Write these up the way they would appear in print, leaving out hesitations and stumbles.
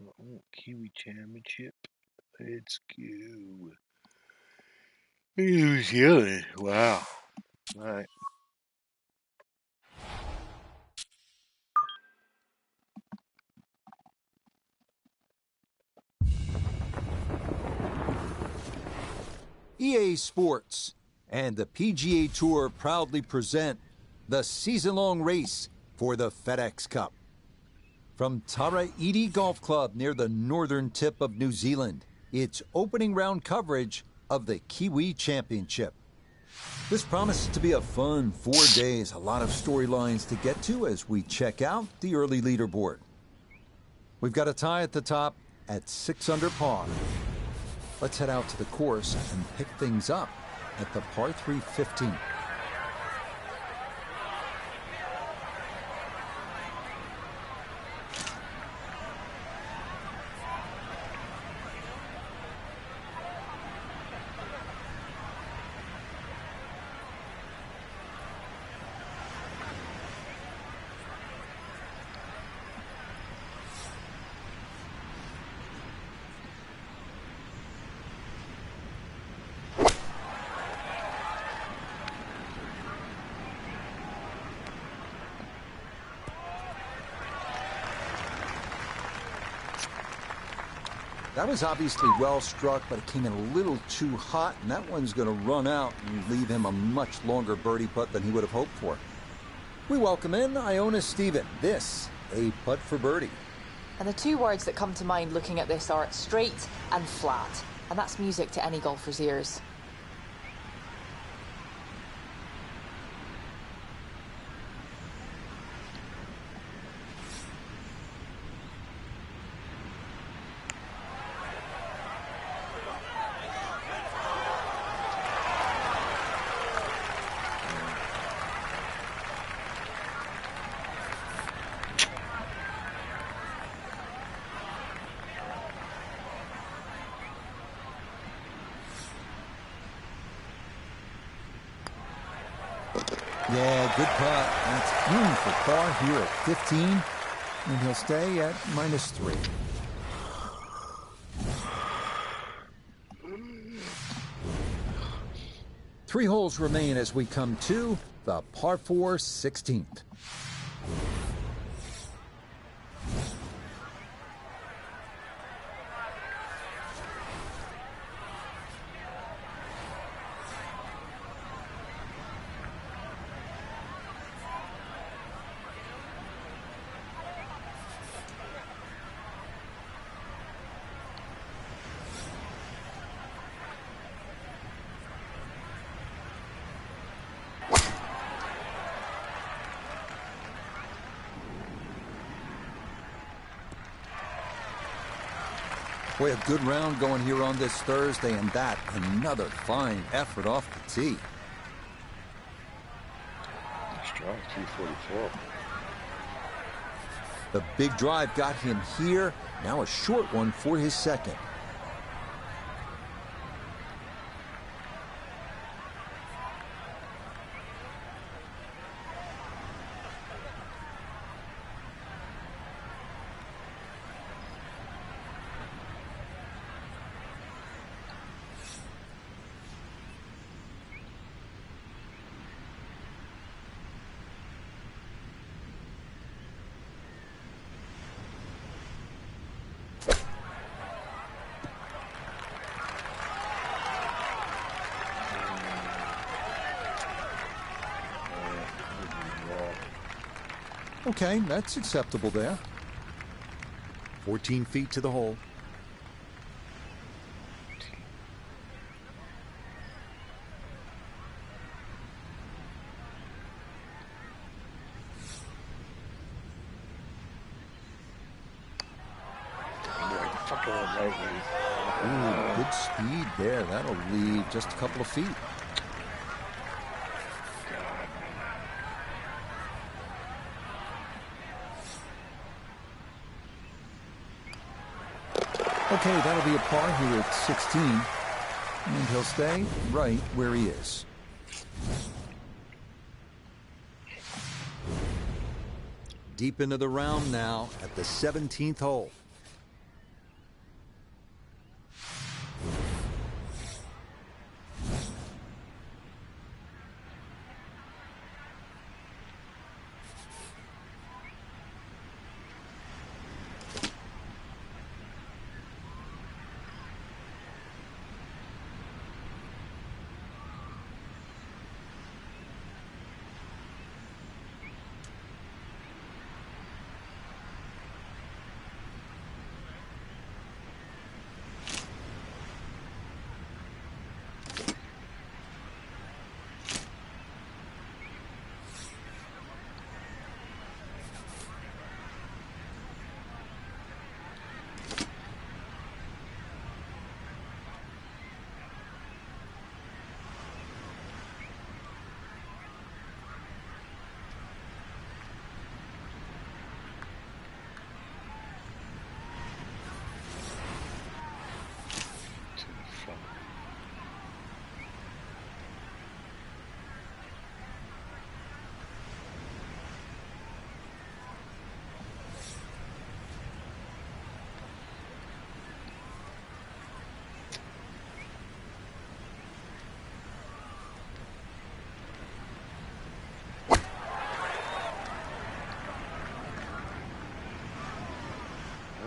what I want. Kiwi Championship. Let's go. New Zealand. Wow. All right. EA Sports and the PGA Tour proudly present the season-long race for the FedEx Cup. From Iti Golf Club near the northern tip of New Zealand, it's opening round coverage of the Kiwi Championship. This promises to be a fun 4 days, a lot of storylines to get to as we check out the early leaderboard. We've got a tie at the top at 6 under par. Let's head out to the course and pick things up at the par 3 15. That was obviously well struck, but it came in a little too hot, and that one's going to run out and leave him a much longer birdie putt than he would have hoped for. We welcome in Iona Stephen. This, a putt for birdie. And the two words that come to mind looking at this are straight and flat, and that's music to any golfer's ears. Yeah, good putt. That's in for par here at 15, and he'll stay at -3. Three holes remain as we come to the par 4 16th. Boy, a good round going here on this Thursday, and that another fine effort off the tee. Strong 244. The big drive got him here. Now a short one for his second. Okay, that's acceptable there. 14 feet to the hole. Ooh, good speed there. That'll leave just a couple of feet. Okay, that'll be a par here at 16, and he'll stay right where he is. Deep into the round now at the 17th hole.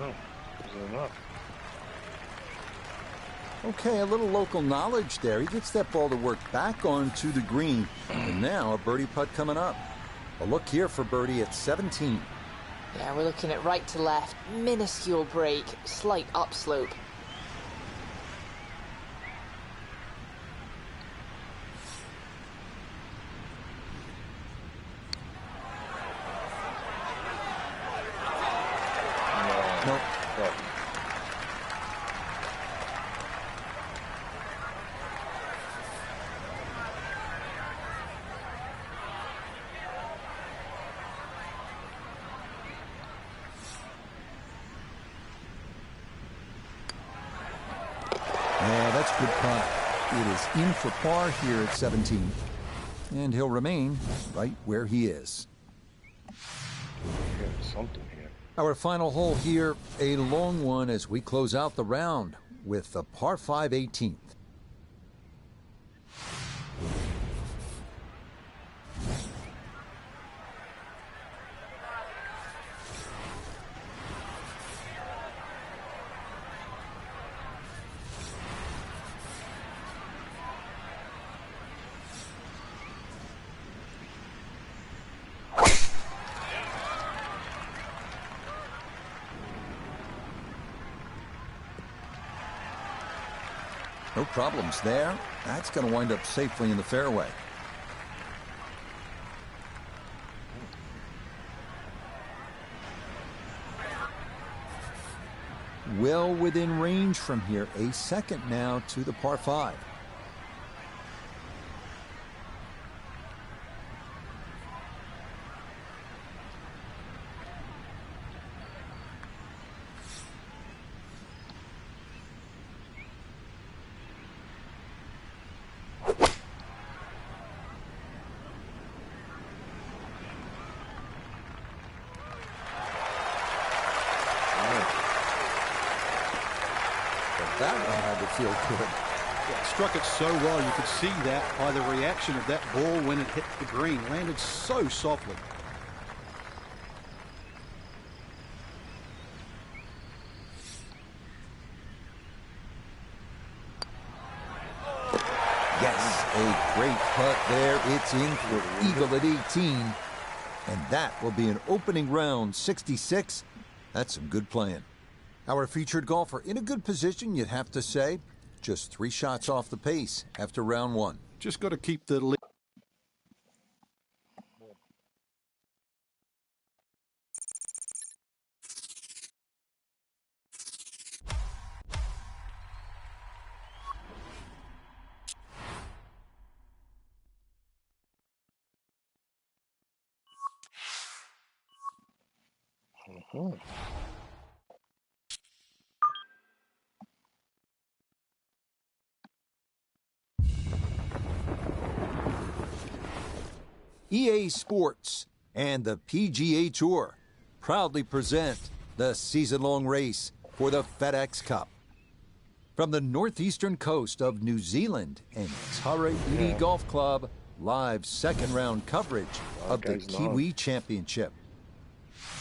Oh, is it enough? Okay, a little local knowledge there. He gets that ball to work back onto the green. And now a birdie putt coming up. A look here for birdie at 17. Yeah, we're looking at right to left. Minuscule break, slight upslope. Nope. Yeah, that's a good putt. It is in for par here at 17. And he'll remain right where he is. Got something here. Our final hole here, a long one as we close out the round with the par 5 18th. No problems there. That's going to wind up safely in the fairway. Well within range from here. A second now to the par 5. That one had to feel good. Yeah, struck it so well. You could see that by the reaction of that ball when it hit the green. Landed so softly. Yes, a great putt there. It's in for eagle at 18. And that will be an opening round 66. That's some good playing. Our featured golfer in a good position, you'd have to say. Just 3 shots off the pace after round 1. Just got to keep the lead. EA Sports and the PGA Tour proudly present the season-long race for the FedEx Cup. From the northeastern coast of New Zealand and Iti Golf Club, live second-round coverage of the Kiwi Championship.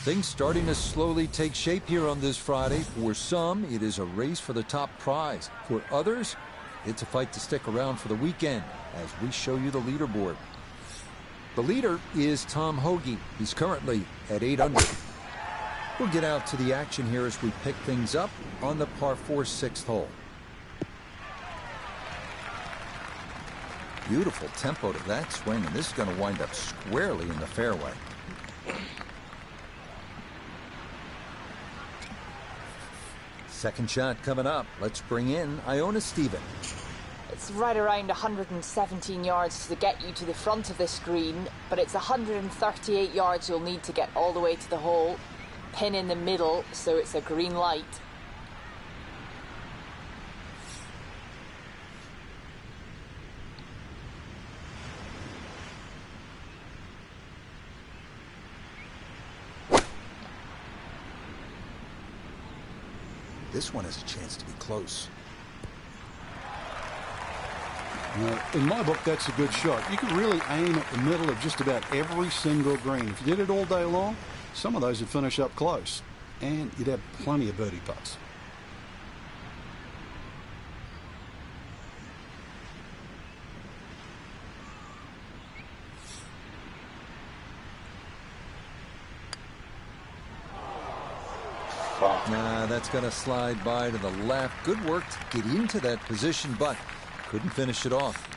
Things starting to slowly take shape here on this Friday. For some, it is a race for the top prize. For others, it's a fight to stick around for the weekend as we show you the leaderboard. The leader is Tom Hoagie. He's currently at 8 under. We'll get out to the action here as we pick things up on the par 4 6th hole. Beautiful tempo to that swing, and this is going to wind up squarely in the fairway. Second shot coming up. Let's bring in Iona Stephen. It's right around 117 yards to get you to the front of this green, but it's 138 yards you'll need to get all the way to the hole. Pin in the middle, so it's a green light. This one has a chance to be close. In my book, that's a good shot. You can really aim at the middle of just about every single green. If you did it all day long, some of those would finish up close. and you'd have plenty of birdie putts. Nah, that's going to slide by to the left. Good work to get into that position, but couldn't finish it off.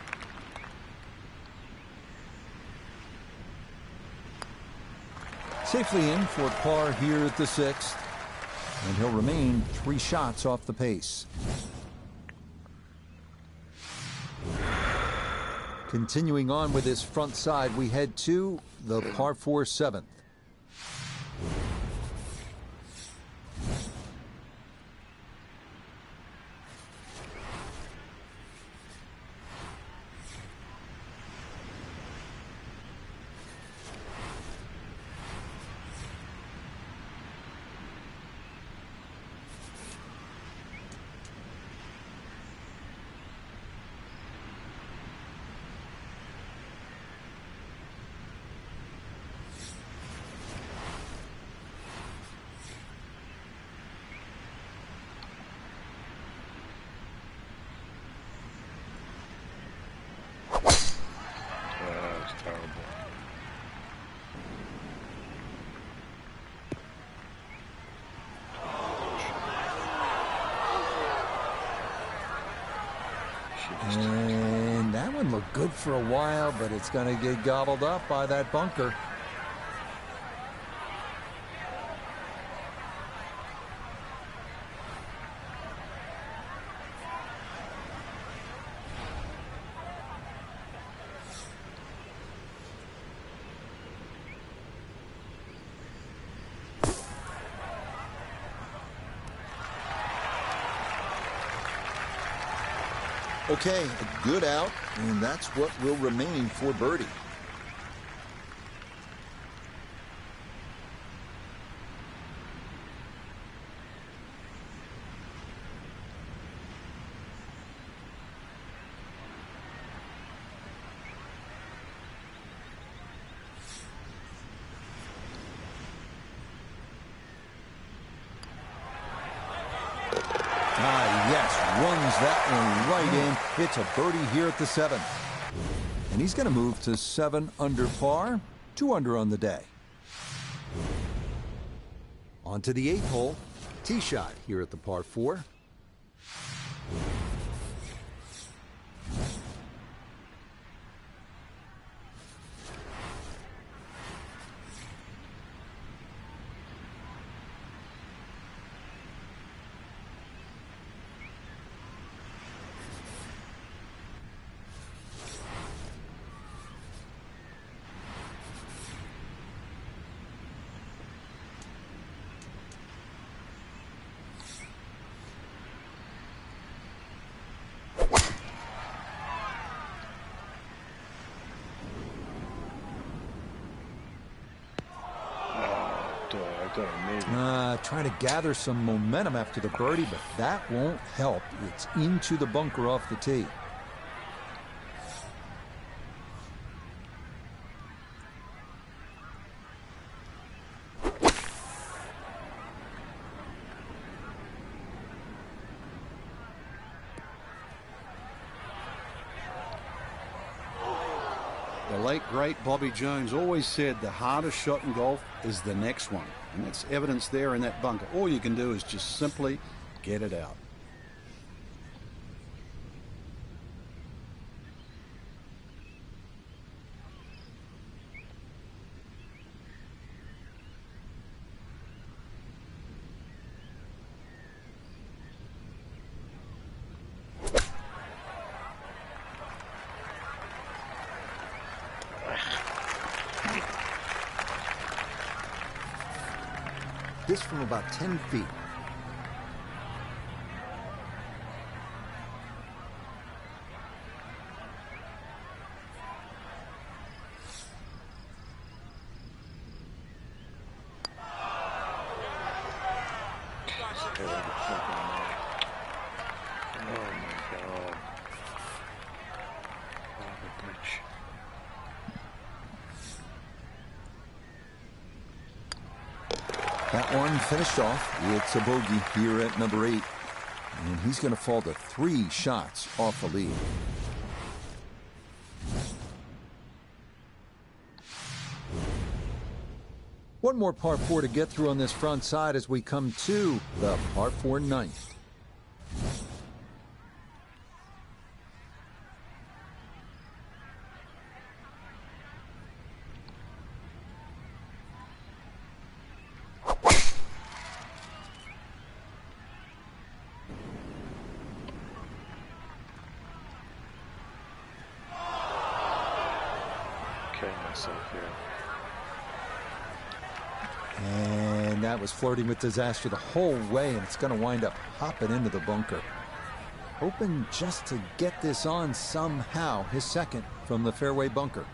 Safely in for par here at the 6th, and he'll remain 3 shots off the pace. Continuing on with his front side, we head to the par 4 7th. And that one looked good for a while, but it's going to get gobbled up by that bunker. Okay, a good out, and that's what will remain for birdie. Runs that one right in. It's a birdie here at the 7th. And he's going to move to 7 under par, 2 under on the day. On to the 8th hole. Tee shot here at the par 4. Trying to gather some momentum after the birdie, but that won't help. It's into the bunker off the tee. The late, great Bobby Jones always said the hardest shot in golf is the next one. And that's evidence there in that bunker. All you can do is just simply get it out. This from about 10 feet. That one finished off. It's a bogey here at number 8. And he's going to fall to 3 shots off the lead. One more par 4 to get through on this front side as we come to the par 4 ninth. And that was flirting with disaster the whole way, and it's going to wind up hopping into the bunker. Hoping just to get this on somehow, his second from the fairway bunker.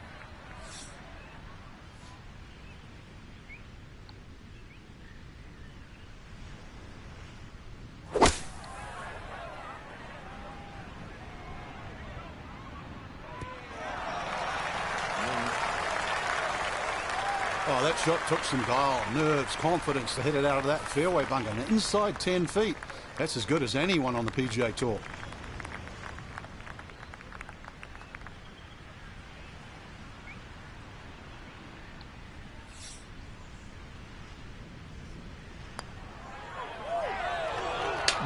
Oh, that shot took some guile, nerves, confidence to hit it out of that fairway bunker. And inside 10 feet. That's as good as anyone on the PGA Tour.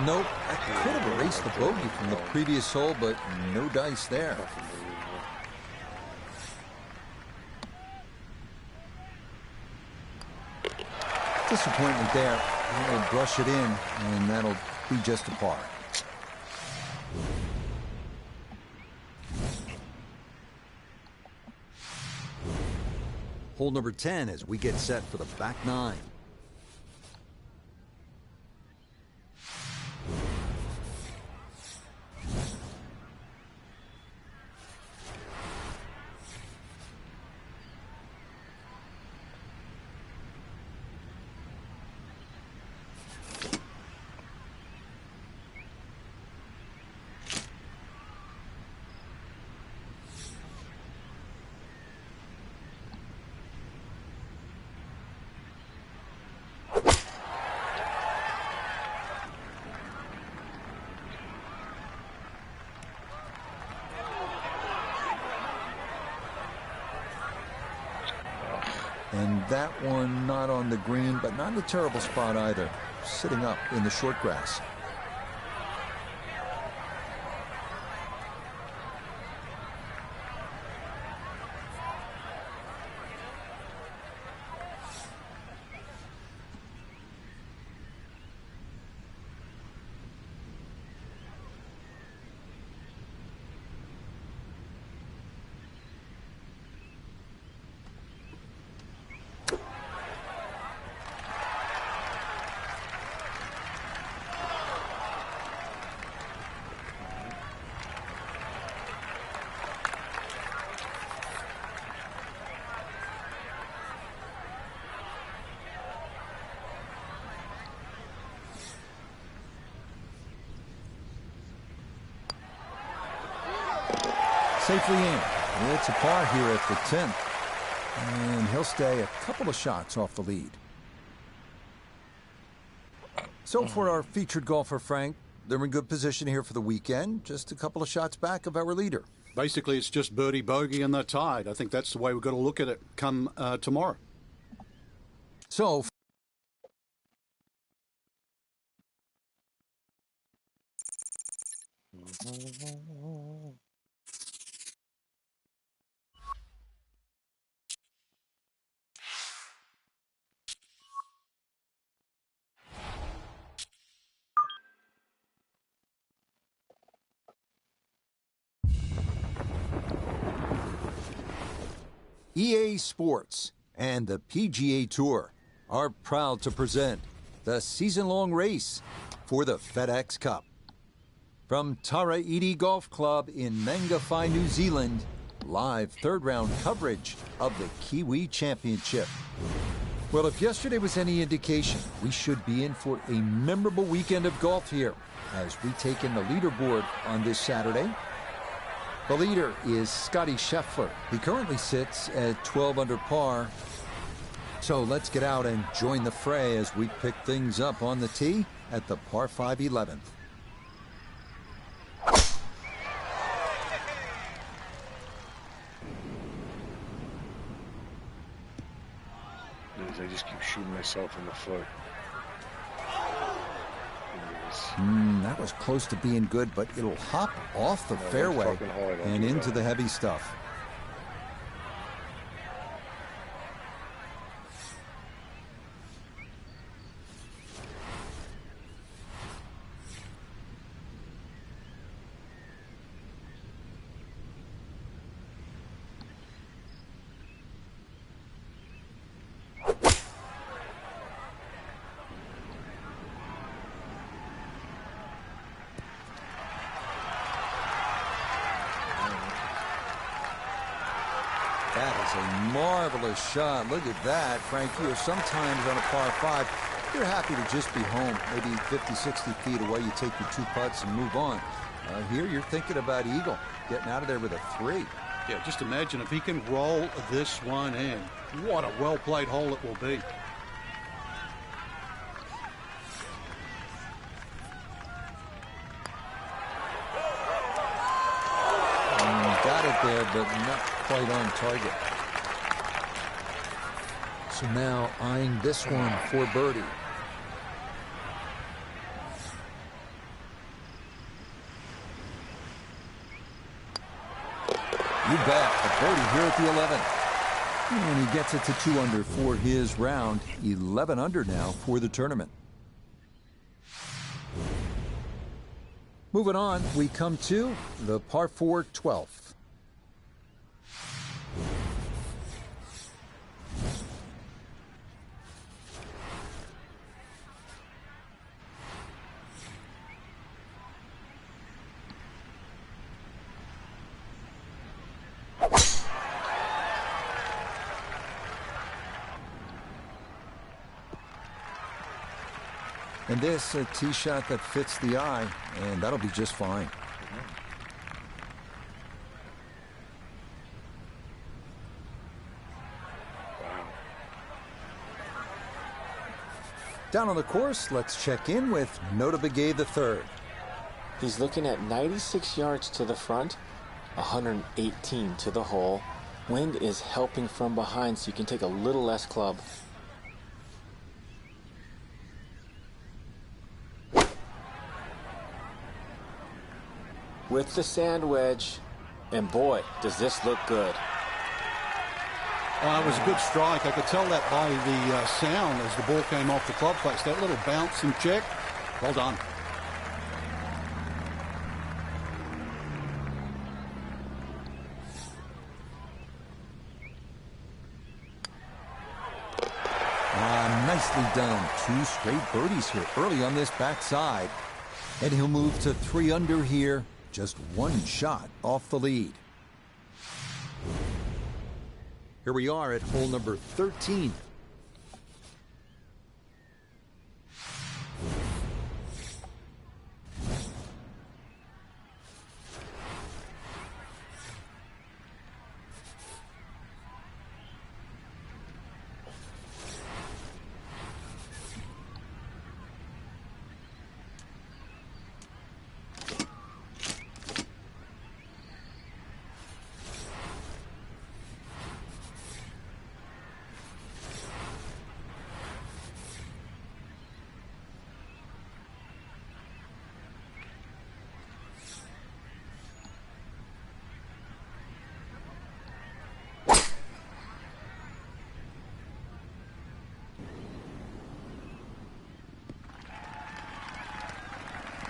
Nope, I could have erased the bogey from the previous hole, but no dice there. Disappointment there. He'll brush it in, and that'll be just a par. Hole number 10 as we get set for the back 9. And that one not on the green, but not in a terrible spot either. Sitting up in the short grass. Safely in. It's a par here at the 10th. And he'll stay a couple of shots off the lead. So for our featured golfer, Frank, they're in good position here for the weekend. Just a couple of shots back of our leader. Basically, it's just birdie, bogey, and they're tied. I think that's the way we've got to look at it come tomorrow. So... EA Sports and the PGA Tour are proud to present the season-long race for the FedEx Cup. From Iti Golf Club in Mangawhai, New Zealand, live third-round coverage of the Kiwi Championship. Well, if yesterday was any indication, we should be in for a memorable weekend of golf here as we take in the leaderboard on this Saturday. The leader is Scotty Scheffler. He currently sits at 12 under par. So let's get out and join the fray as we pick things up on the tee at the par 5 11th. I just keep shooting myself in the foot. That was close to being good, but it'll hop off the fairway and into the heavy stuff. That is a marvelous shot. Look at that, Frank. You know, sometimes on a par 5, you're happy to just be home, maybe 50, 60 feet away. You take your 2 putts and move on. Here, you're thinking about eagle, getting out of there with a 3. Yeah, just imagine if he can roll this one in. What a well-played hole it will be. Got it there, but not quite on target. So now eyeing this one for birdie. You bet, a birdie here at the 11th. And he gets it to 2 under for his round. 11 under now for the tournament. Moving on, we come to the par 4 12th. And this, a tee shot that fits the eye, and that'll be just fine. Down on the course, let's check in with Nota Begay III. He's looking at 96 yards to the front, 118 to the hole. Wind is helping from behind, so you can take a little less club. With the sand wedge, and boy, does this look good. Oh, it was a good strike. I could tell that by the sound as the ball came off the club face. That little bounce and check. Well done. Nicely done. 2 straight birdies here early on this backside. And he'll move to 3 under here. Just 1 shot off the lead. Here we are at hole number 13.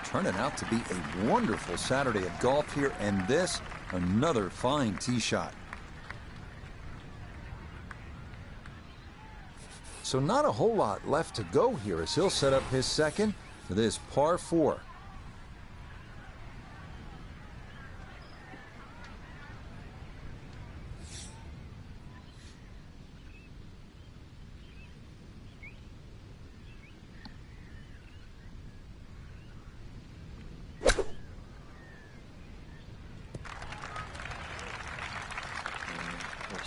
Turning out to be a wonderful Saturday of golf here, and this, another fine tee shot. So not a whole lot left to go here as he'll set up his second for this par 4.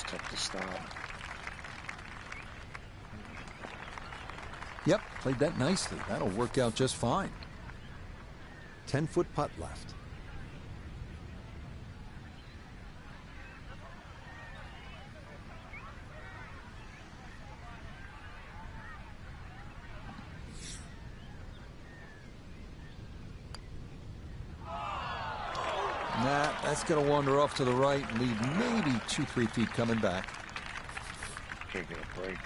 Tough to stop. Yep, played that nicely. That'll work out just fine. 10-foot putt left. Nah, that's going to wander off to the right and leave maybe 2-3 feet coming back. Can't get a break.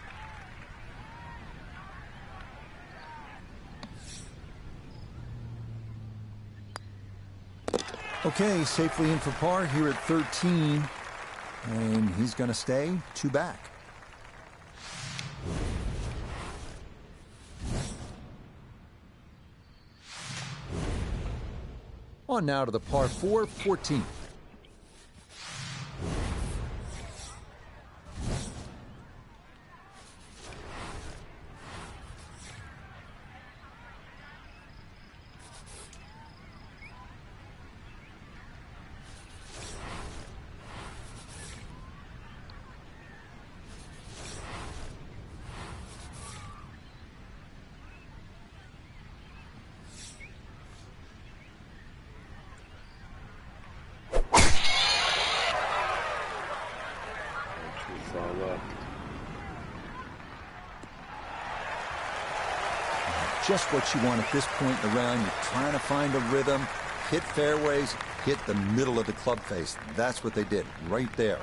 Okay, safely in for par here at 13. And he's going to stay 2 back. On now to the par 4, 14. Just what you want at this point in the round. You're trying to find a rhythm, hit fairways, hit the middle of the club face. That's what they did right there.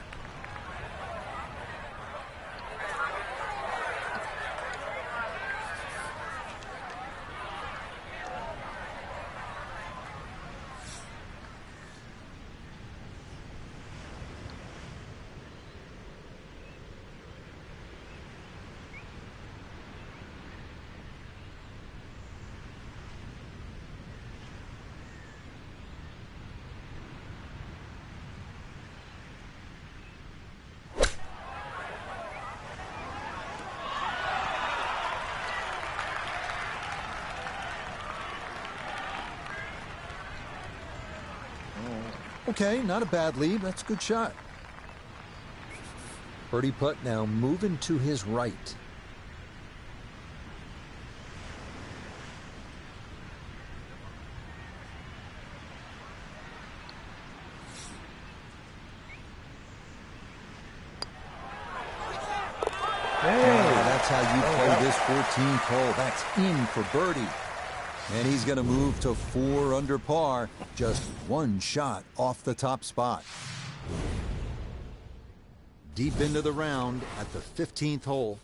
Okay, not a bad lead. That's a good shot. Birdie putt now moving to his right. That's how you play this 14th hole. That's in for birdie. And he's going to move to 4 under par, just 1 shot off the top spot. Deep into the round at the 15th hole.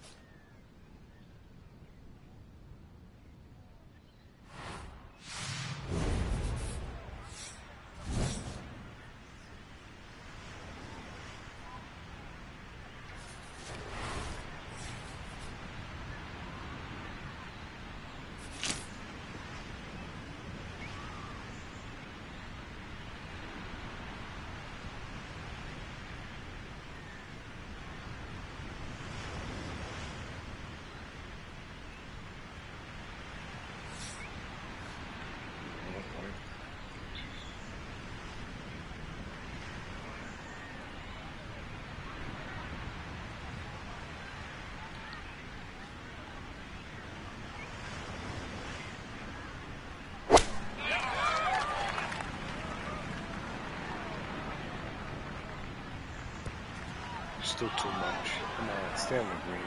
Still too much. Come on, stay on the green.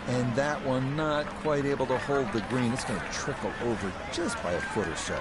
And that one not quite able to hold the green. It's going to trickle over just by a foot or so.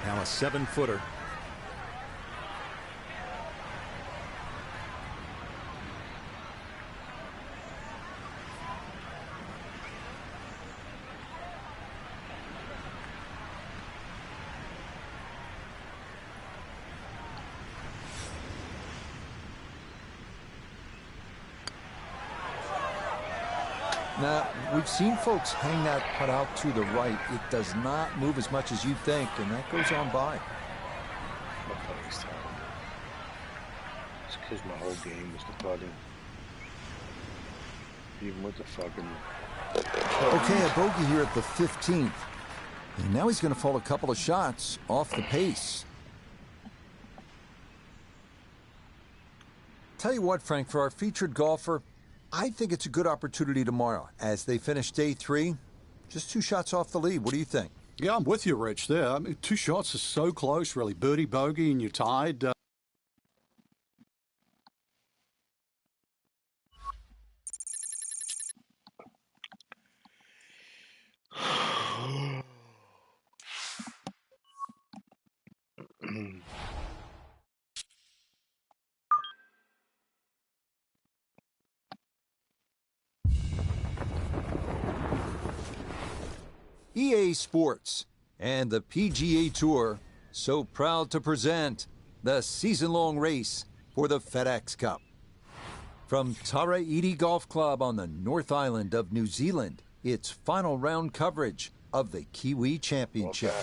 Now a 7-footer. Now, we've seen folks hang that putt out to the right. It does not move as much as you think, and that goes on by. My putting's terrible. It's because my whole game was the putting. Even with the fucking... Okay, a bogey here at the 15th. And now he's going to fall a couple of shots off the pace. Tell you what, Frank, for our featured golfer, I think it's a good opportunity tomorrow. As they finish day 3, just 2 shots off the lead. What do you think? Yeah, I'm with you, Rich, there. I mean, 2 shots is so close, really. Birdie, bogey, and you're tied. EA Sports and the PGA Tour so proud to present the season-long race for the FedEx Cup. From Iti Golf Club on the North Island of New Zealand, it's final round coverage of the Kiwi Championship.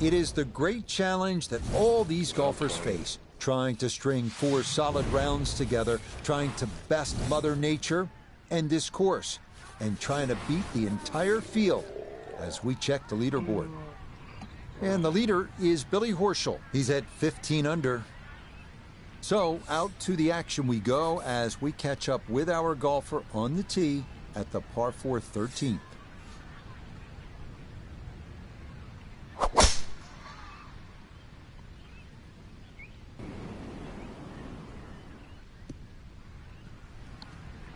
It is the great challenge that all these golfers face, trying to string 4 solid rounds together, trying to best Mother Nature and this course, and trying to beat the entire field as we check the leaderboard. And the leader is Billy Horschel. He's at 15 under. So out to the action we go as we catch up with our golfer on the tee at the par 4 13th.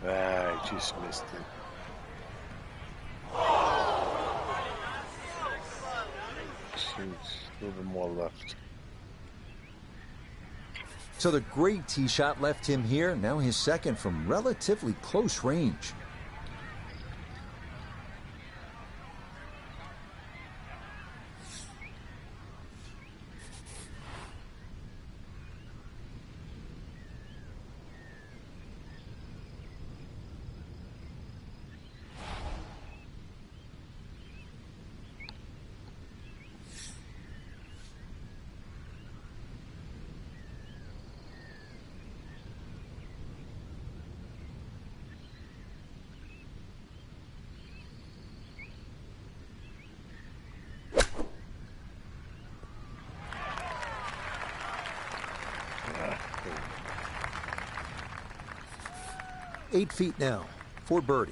I just missed it. A little bit more left. So the great tee shot left him here. Now his second from relatively close range. Eight feet now for birdie.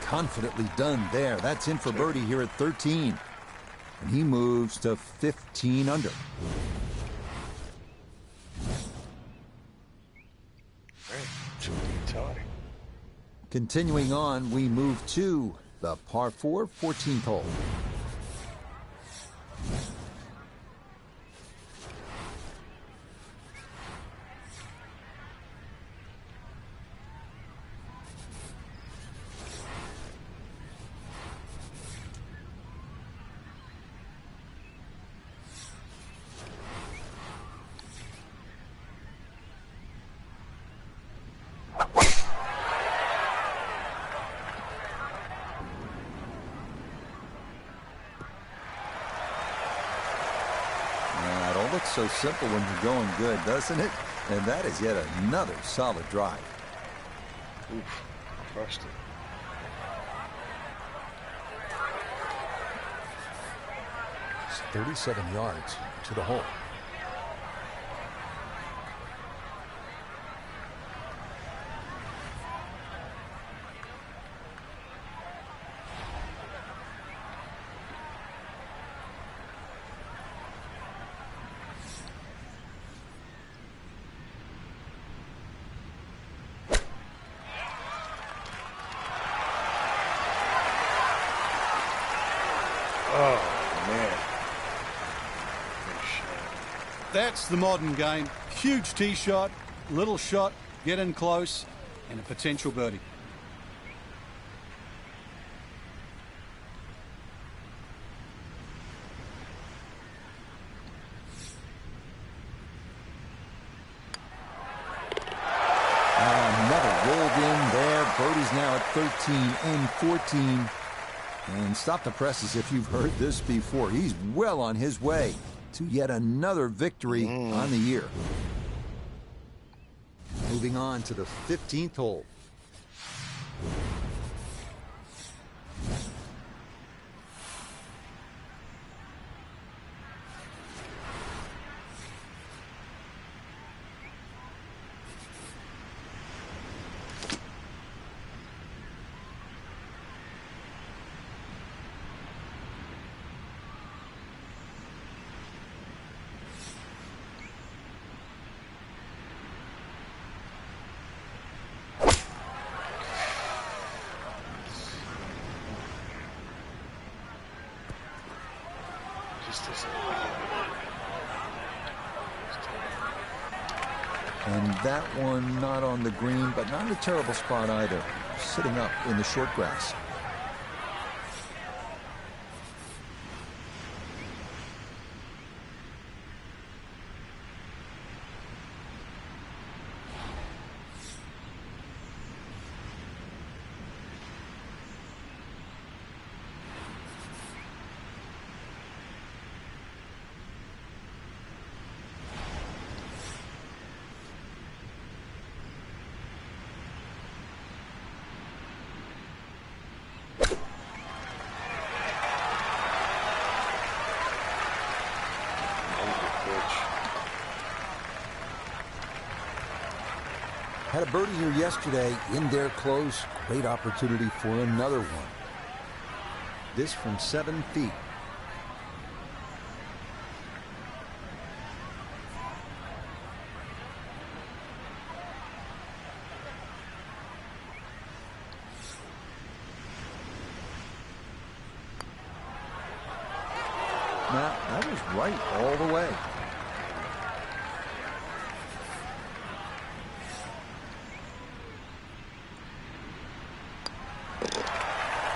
Confidently done there. That's in for birdie here at 13. And he moves to 15 under. Continuing on, we move to the par 4 14th hole. Looks so simple when you're going good, doesn't it? And that is yet another solid drive. Oof, crushed it. It's 37 yards to the hole. That's the modern game. Huge tee shot, little shot, get in close, and a potential birdie. is now at 13 and 14. And stop the presses if you've heard this before. He's well on his way to yet another victory on the year. Moving on to the 15th hole. And that one not on the green, but not in a terrible spot either. Sitting up in the short grass. Had a birdie here yesterday, in there close. Great opportunity for another one. This from 7 feet. Now, that was right all the way.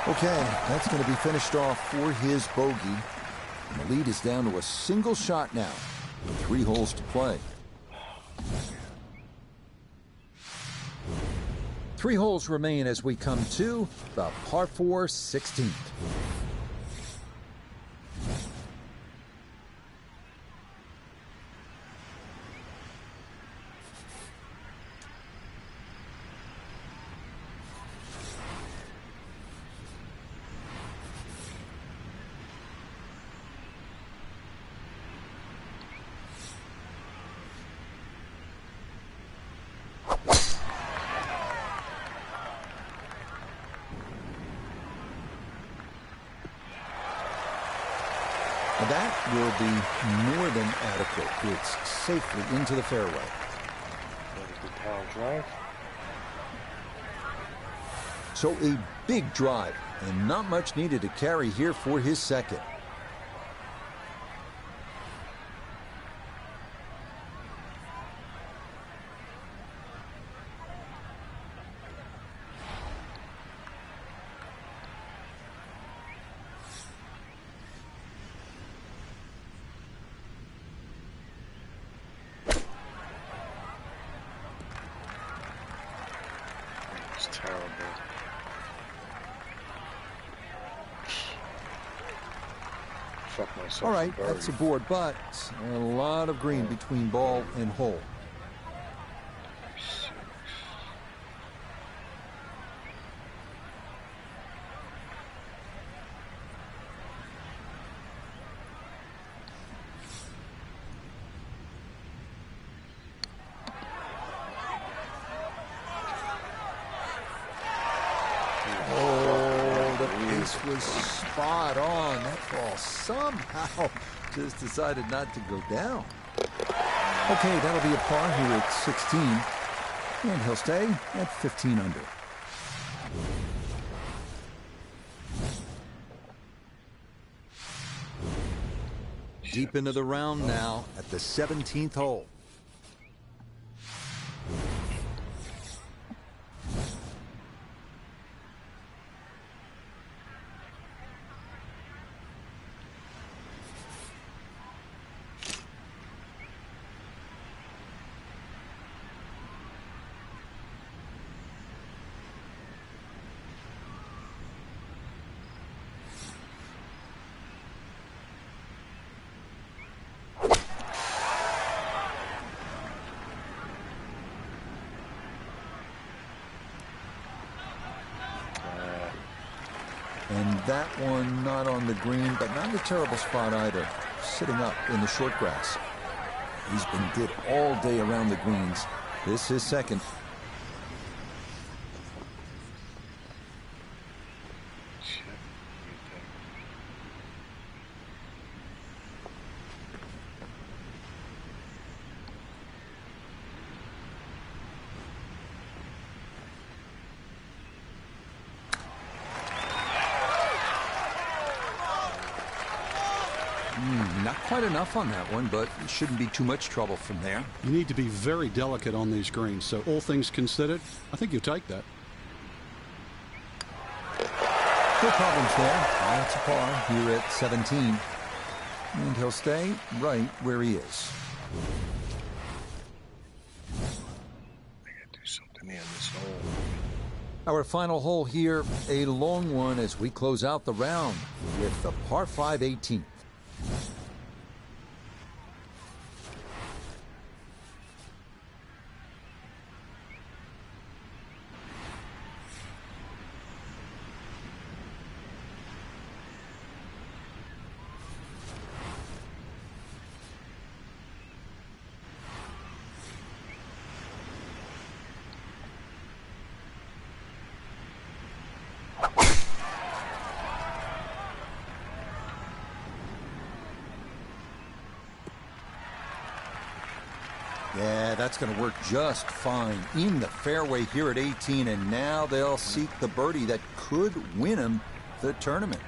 Okay, that's going to be finished off for his bogey. And the lead is down to a single shot now. 3 holes to play. 3 holes remain as we come to the par 4 16th. That will be more than adequate. It's safely into the fairway. Very good power drive. So a big drive, and not much needed to carry here for his second. Terrible. Fuck myself. All right, that's aboard, but a lot of green between ball and hole. Was spot on. That ball somehow just decided not to go down. Okay, that'll be a par here at 16. And he'll stay at 15 under. Deep into the round now at the 17th hole. And that one not on the green, but not in a terrible spot either. Sitting up in the short grass. He's been good all day around the greens. This is second. Not quite enough on that one, but it shouldn't be too much trouble from there. You need to be very delicate on these greens, so all things considered, I think you'll take that. No problems there. That's a par here at 17. And he'll stay right where he is. I gotta do something in this hole. Our final hole here, a long one as we close out the round with the par 5 18th. Yeah, that's going to work just fine in the fairway here at 18, and now they'll seek the birdie that could win him the tournament.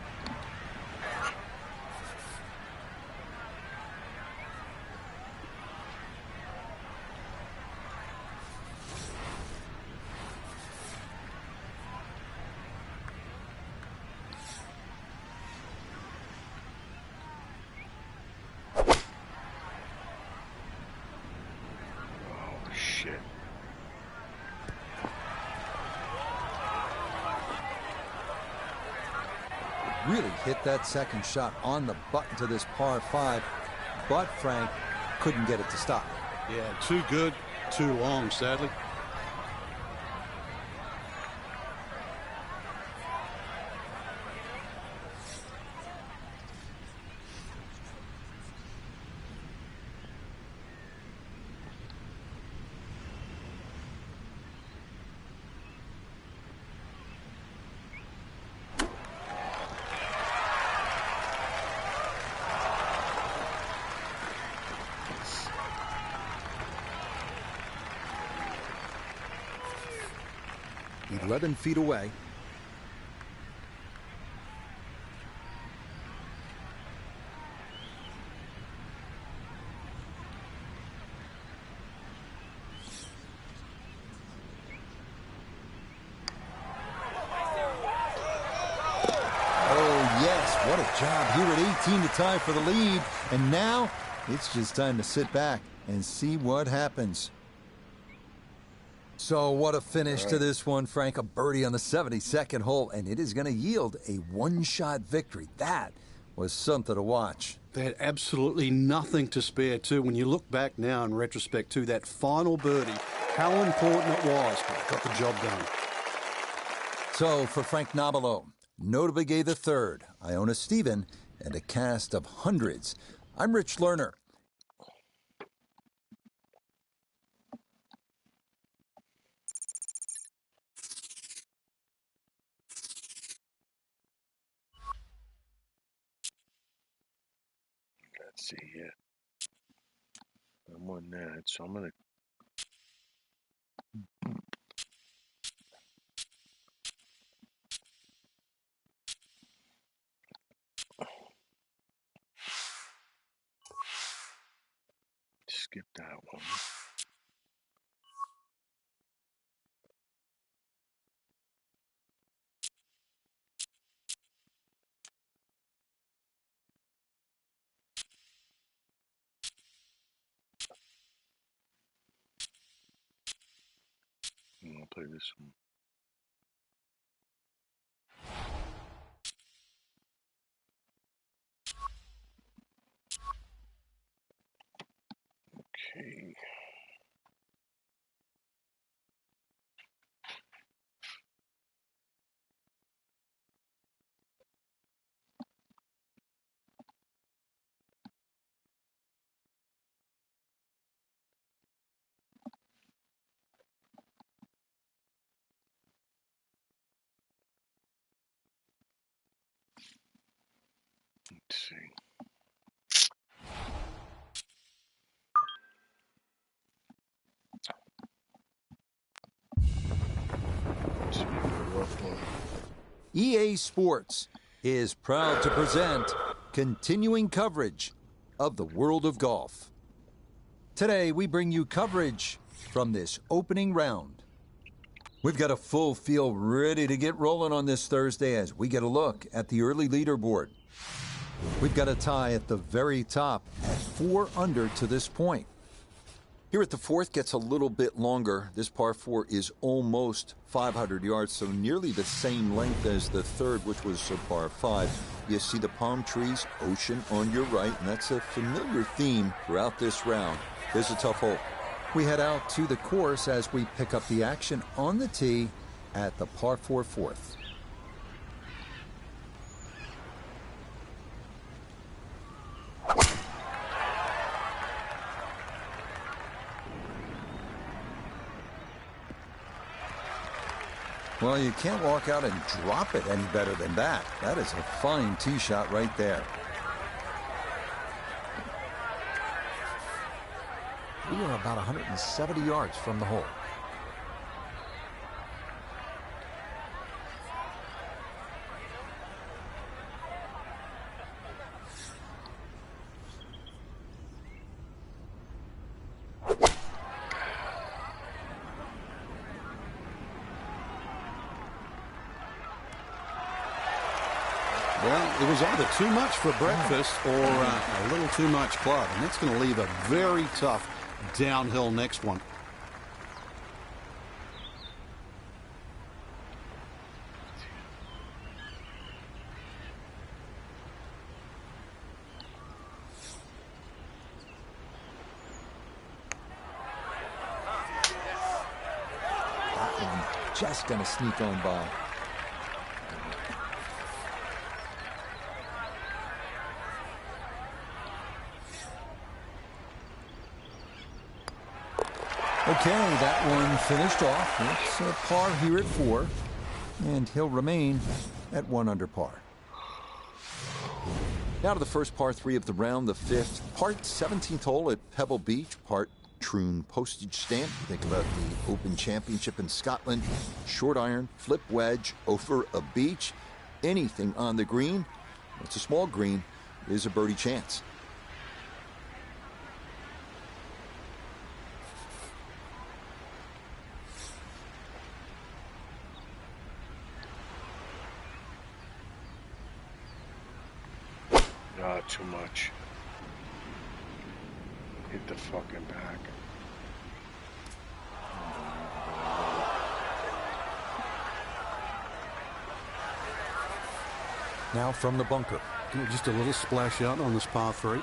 Shit. Really hit that second shot on the button to this par 5, but Frank couldn't get it to stop. Yeah, too good, too long, sadly. He's 11 feet away. Oh, yes, what a job here at 18 to tie for the lead. And now it's just time to sit back and see what happens. So what a finish to this one, Frank. A birdie on the 72nd hole, and it is going to yield a one-shot victory. That was something to watch. They had absolutely nothing to spare, too. When you look back now in retrospect to that final birdie, how important it was, but it got the job done. So for Frank Nobilo, Notable Gay III, Iona Stephen, and a cast of hundreds, I'm Rich Lerner. Let's see here. I'm on that, so I'm gonna. Skip that one. I'm gonna play this one. Okay. see. This would be a rough one. EA Sports is proud to present continuing coverage of the world of golf. Today, we bring you coverage from this opening round. We've got a full field ready to get rolling on this Thursday as we get a look at the early leaderboard. We've got a tie at the very top at 4 under to this point. Here at the fourth gets a little bit longer. This par 4 is almost 500 yards, so nearly the same length as the third, which was a par 5. You see the palm trees, ocean on your right, and that's a familiar theme throughout this round. Here's a tough hole. We head out to the course as we pick up the action on the tee at the par 4 fourth. Well, you can't walk out and drop it any better than that. That is a fine tee shot right there. We are about 170 yards from the hole. Well, it was either too much for breakfast or a little too much club, and that's going to leave a very tough downhill next one. That one just going to sneak on by. Okay, that one finished off. It's a par here at 4, and he'll remain at 1 under par. Now to the first par 3 of the round, the 5th. Part 17th hole at Pebble Beach, part Troon postage stamp. Think about the Open Championship in Scotland. Short iron, flip wedge, over a beach. Anything on the green, it's a small green, is a birdie chance. Too much. Hit the fucking back. Now from the bunker. Just a little splash out on this par 3.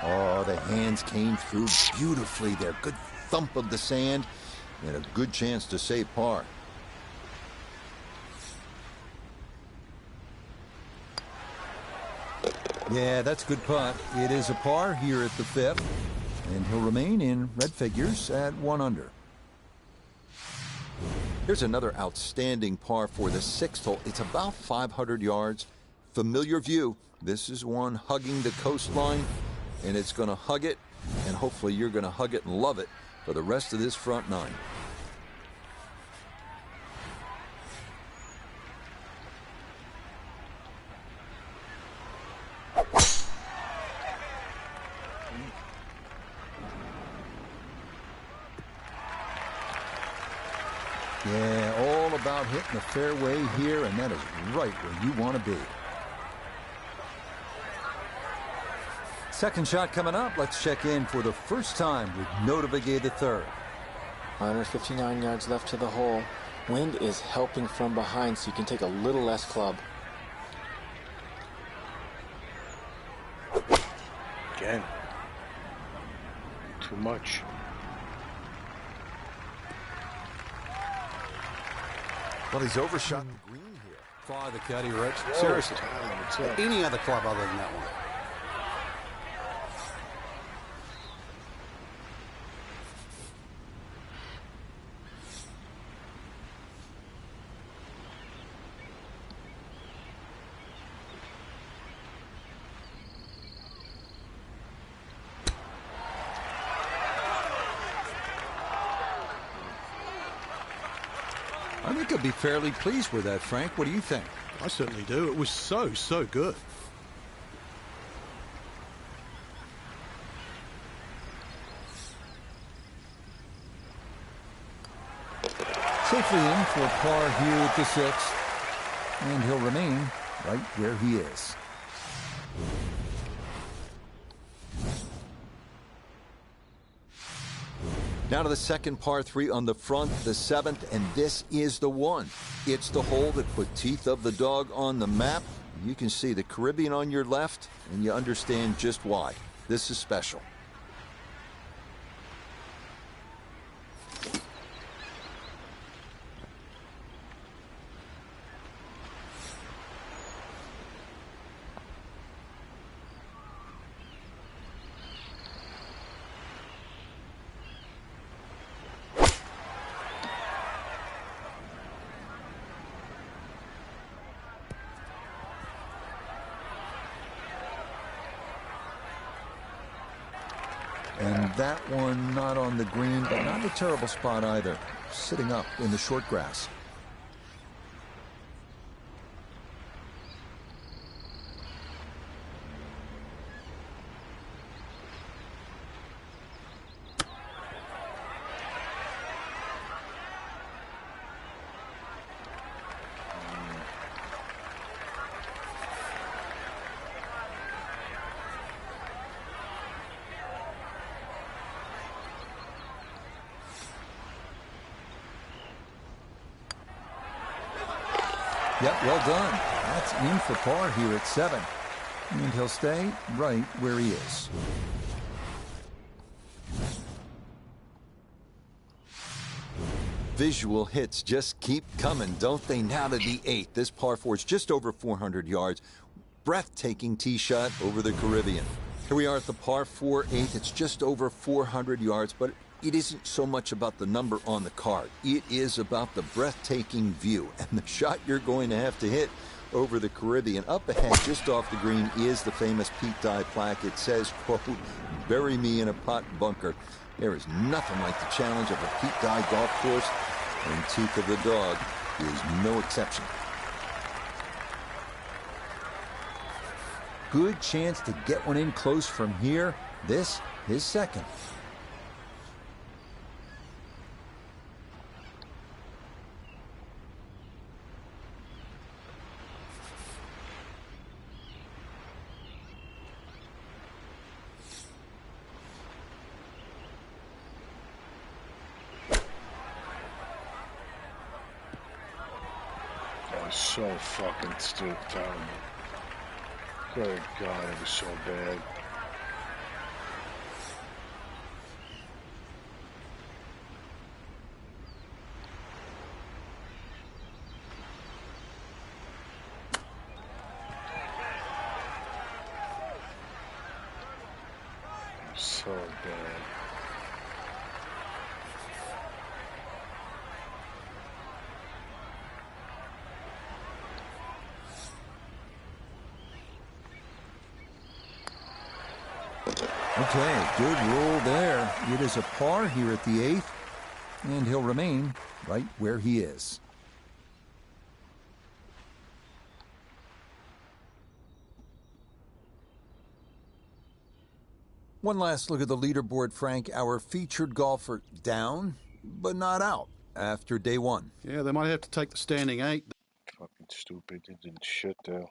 Oh, the hands came through beautifully there. Good thump of the sand and a good chance to save par. Yeah, that's a good putt. It is a par here at the 5th, and he'll remain in red figures at 1 under. Here's another outstanding par for the 6th hole. It's about 500 yards. Familiar view. This is one hugging the coastline, and it's going to hug it, and hopefully you're going to hug it and love it for the rest of this front 9. Yeah, all about hitting the fairway here, and that is right where you want to be. Second shot coming up. Let's check in for the first time with Notivigay the third. 159 yards left to the hole. Wind is helping from behind, so you can take a little less club. Again. Too much. Well, he's overshot the green here. Fire the caddy, Rich. Seriously. What's up? Any other club other than that one. I think he'll be fairly pleased with that, Frank. What do you think? I certainly do. It was so good. Safely in for par here at the 6th. And he'll remain right where he is. Now to the second par 3 on the front, the 7th, and this is the one. It's the hole that put Teeth of the Dog on the map. You can see the Caribbean on your left, and you understand just why. This is special. And that one not on the green, but not a terrible spot either. Sitting up in the short grass. Yep, well done. That's in for par here at 7. And he'll stay right where he is. Visual hits just keep coming, don't they? Now to the 8th. This par 4 is just over 400 yards. Breathtaking tee shot over the Caribbean. Here we are at the par 4 8th. It's just over 400 yards, but it isn't so much about the number on the card. It is about the breathtaking view and the shot you're going to have to hit over the Caribbean. Up ahead, just off the green, is the famous Pete Dye plaque. It says, quote, "Bury me in a pot bunker." There is nothing like the challenge of a Pete Dye golf course, and Teeth of the Dog is no exception. Good chance to get one in close from here. This, his second. So fucking stupid. Good God, it was so bad. So bad. Okay, good roll there. It is a par here at the 8th, and he'll remain right where he is. One last look at the leaderboard, Frank. Our featured golfer down, but not out after day 1. Yeah, they might have to take the standing 8. Fucking stupid. They didn't shit there.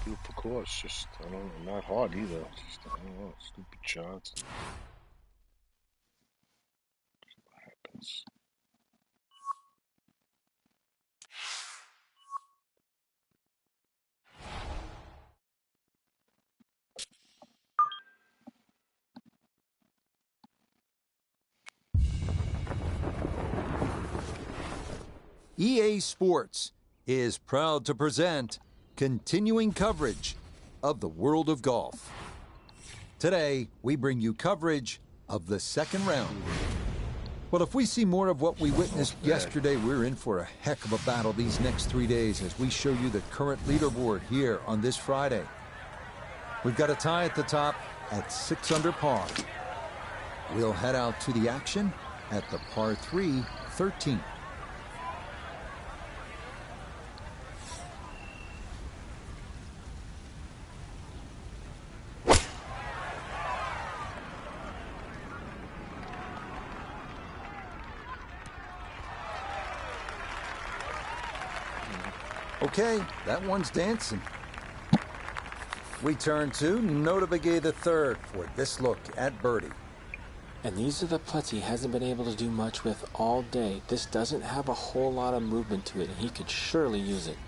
Beautiful course, just, I don't know, not hard either. Just, I don't know, stupid shots. What happens? EA Sports is proud to present continuing coverage of the world of golf. Today, we bring you coverage of the second round. Well, if we see more of what we witnessed yesterday, we're in for a heck of a battle these next 3 days as we show you the current leaderboard here on this Friday. We've got a tie at the top at 6 under par. We'll head out to the action at the par 3 13th. Okay, that one's dancing. We turn to Notavigay III for this look at birdie. And these are the putts he hasn't been able to do much with all day. This doesn't have a whole lot of movement to it, and he could surely use it.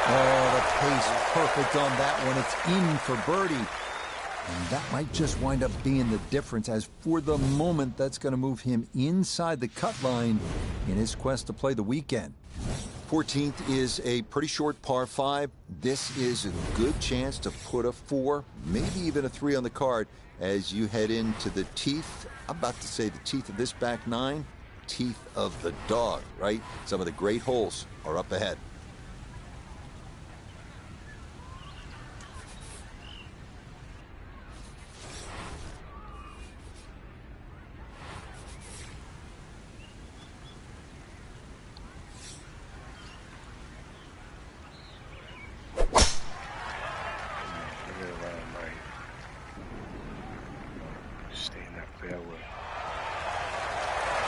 Oh, the pace perfect on that one. It's in for birdie. And that might just wind up being the difference, as for the moment, that's going to move him inside the cut line in his quest to play the weekend. 14th is a pretty short par 5. This is a good chance to put a 4, maybe even a 3 on the card as you head into the teeth, I'm about to say the teeth of this back 9, teeth of the dog, right? Some of the great holes are up ahead.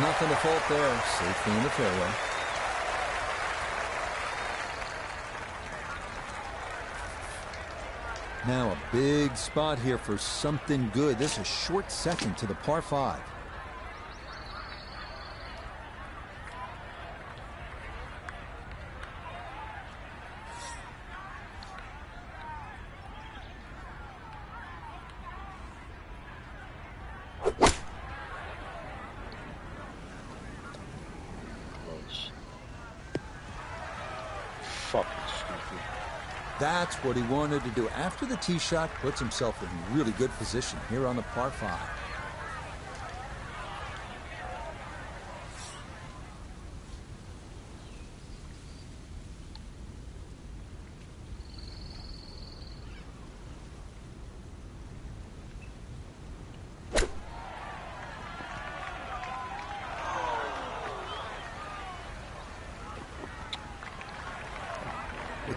Nothing to fault there. Safely in the fairway. Now a big spot here for something good. This is a short second to the par 5. That's what he wanted to do. After the tee shot, puts himself in really good position here on the par 5.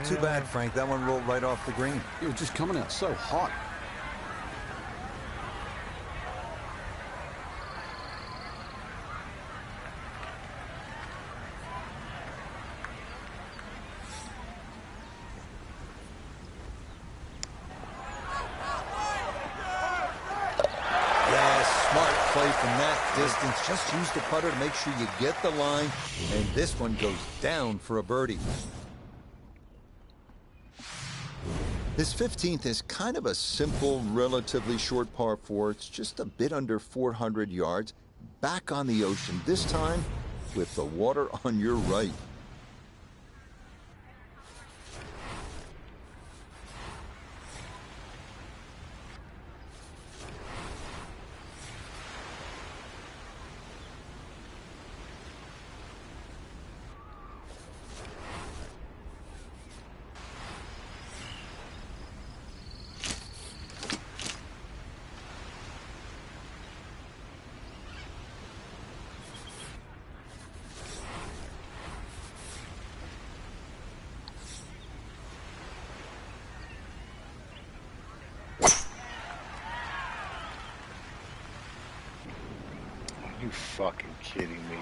Too bad, Frank. That one rolled right off the green. It was just coming out so hot. Yeah, smart play from that distance. Just use the putter to make sure you get the line. And this one goes down for a birdie. This 15th is kind of a simple, relatively short par 4. It's just a bit under 400 yards. Back on the ocean, this time with the water on your right. You fucking kidding me?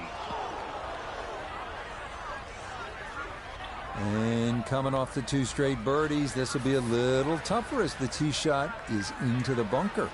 And coming off the 2 straight birdies, this will be a little tougher as the tee shot is into the bunker.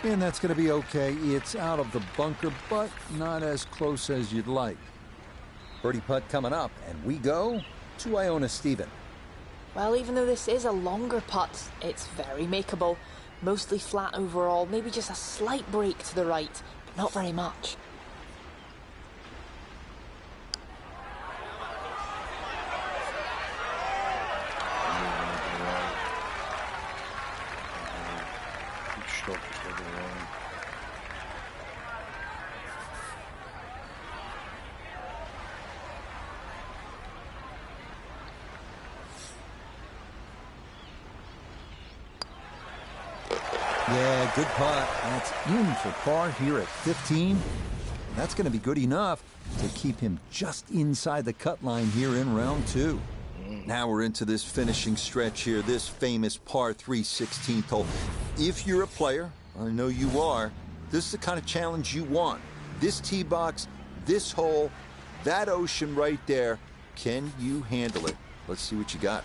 And that's going to be okay. It's out of the bunker, but not as close as you'd like. Birdie putt coming up, and we go to Iona Stephen. Well, even though this is a longer putt, it's very makeable. Mostly flat overall, maybe just a slight break to the right, but not very much. Yeah, good putt. That's in for par here at 15. That's going to be good enough to keep him just inside the cut line here in round 2. Now we're into this finishing stretch here, this famous par 3 16th hole. If you're a player, I know you are, this is the kind of challenge you want. This tee box, this hole, that ocean right there. Can you handle it? Let's see what you got.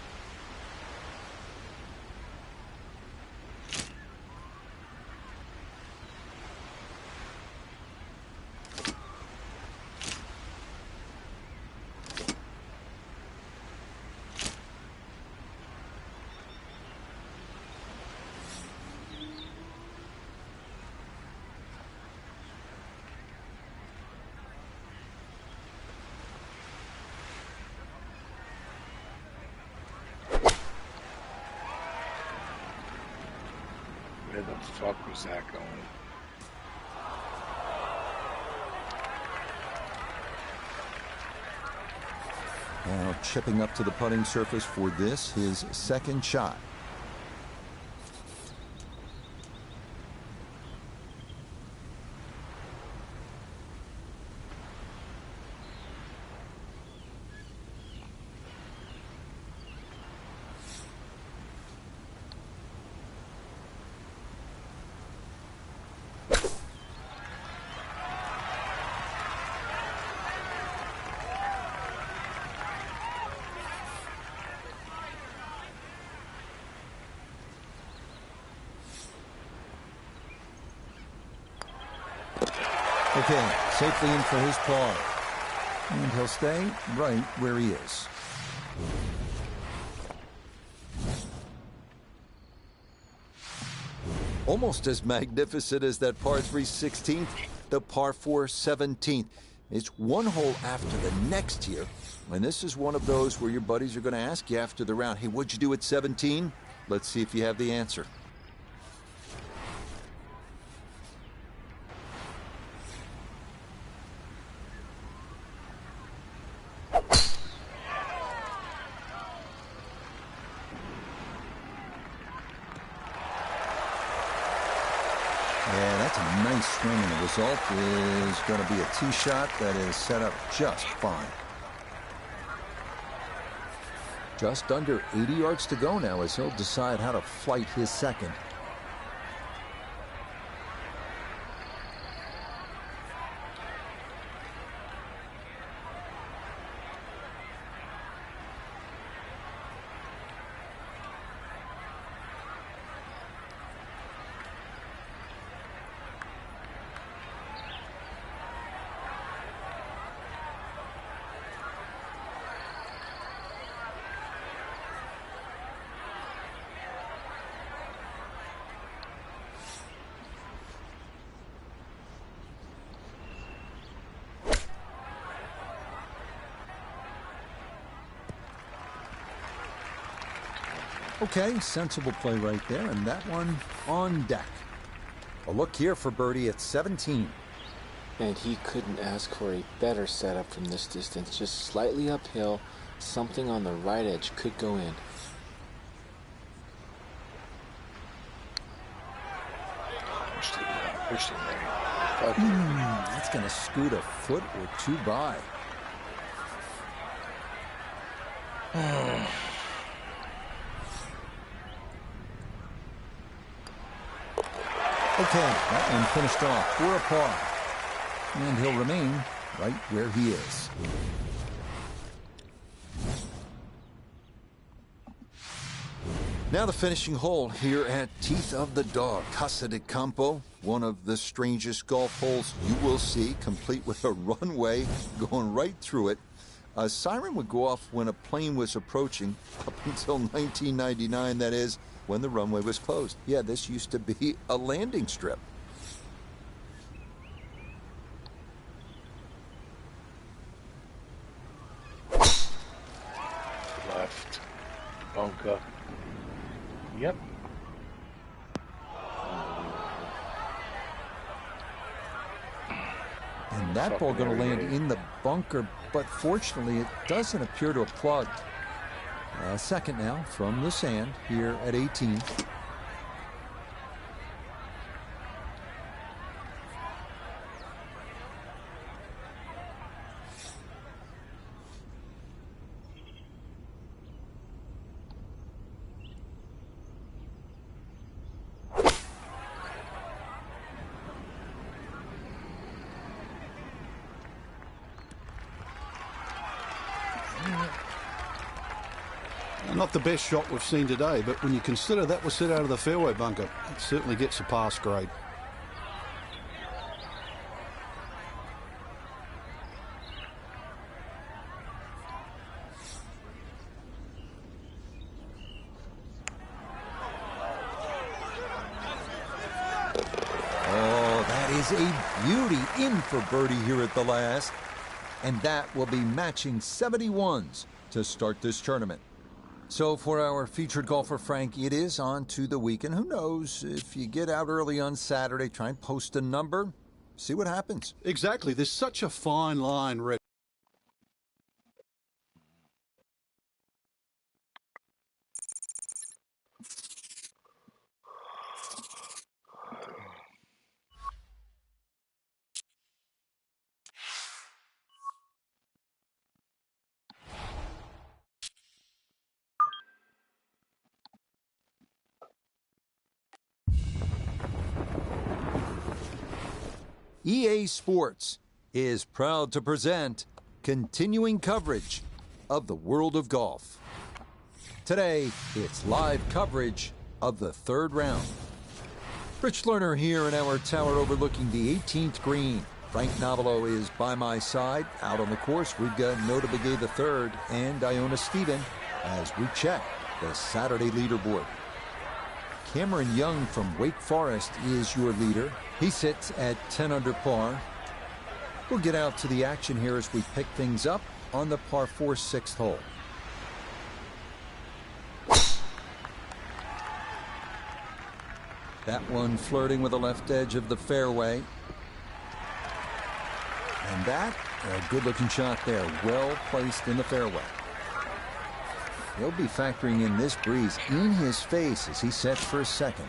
Where the fuck was that going? Now chipping up to the putting surface for this, his second shot. Okay, safely in for his par. And he'll stay right where he is. Almost as magnificent as that par 3 16th, the par 4 17th. It's one hole after the next here, and this is one of those where your buddies are going to ask you after the round, hey, what'd you do at 17? Let's see if you have the answer. Yeah, that's a nice swing, and the result is going to be a tee shot that is set up just fine. Just under 80 yards to go now as he'll decide how to flight his second. Okay, sensible play right there, and that one on deck. A look here for birdie at 17. And he couldn't ask for a better setup from this distance. Just slightly uphill, something on the right edge could go in. Pushed it there. That's going to scoot a foot or two by. Okay, that one finished off for a par. And he'll remain right where he is. Now the finishing hole here at Teeth of the Dog, Casa de Campo, one of the strangest golf holes you will see, complete with a runway going right through it. A siren would go off when a plane was approaching, up until 1999, that is, when the runway was closed. Yeah, this used to be a landing strip. Left. Bunker. Yep. And that ball going to land in the bunker, but fortunately it doesn't appear to have plugged. Second now from the sand here at 18. Not the best shot we've seen today, but when you consider that was set out of the fairway bunker, it certainly gets a pass grade. Oh, that is a beauty, in for birdie here at the last. And that will be matching 71s to start this tournament. So for our featured golfer, Frank, it is on to the weekend. Who knows, if you get out early on Saturday, try and post a number, see what happens. Exactly. There's such a fine line, Red. EA Sports is proud to present continuing coverage of the world of golf. Today, it's live coverage of the third round. Rich Lerner here in our tower overlooking the 18th green. Frank Novello is by my side. Out on the course, we've got Nota Begay III and Iona Stephen as we check the Saturday leaderboard. Cameron Young from Wake Forest is your leader. He sits at 10 under par. We'll get out to the action here as we pick things up on the par 4 sixth hole. That one flirting with the left edge of the fairway. And that, a good-looking shot there, well placed in the fairway. He'll be factoring in this breeze in his face as he sets for a second.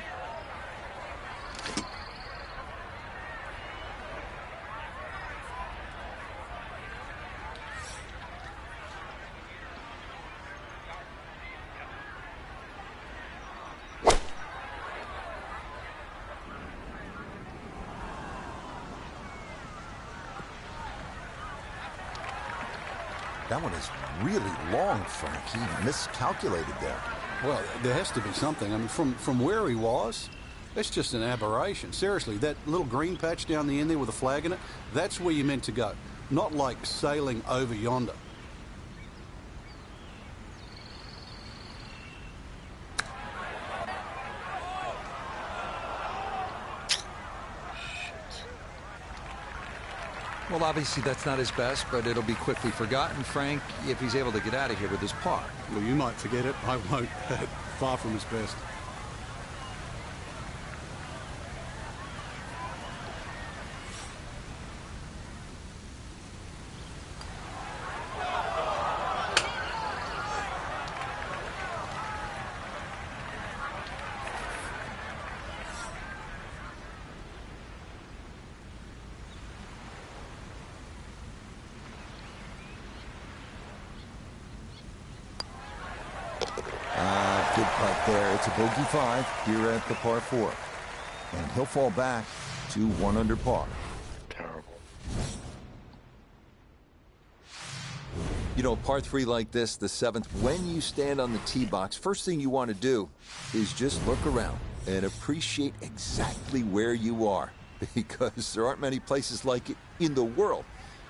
That one is really long, Frank. He miscalculated there. Well, there has to be something. I mean, from where he was, that's just an aberration. Seriously, that little green patch down the end there with a flag in it, that's where you're meant to go. Not like sailing over yonder. Well, obviously that's not his best, but it'll be quickly forgotten, Frank, if he's able to get out of here with his par. Well, you might forget it. I won't. Far from his best. Good putt there. It's a bogey 5 here at the par 4. And he'll fall back to 1 under par. Terrible. You know, a par 3 like this, the 7th, when you stand on the tee box, first thing you want to do is just look around and appreciate exactly where you are, because there aren't many places like it in the world.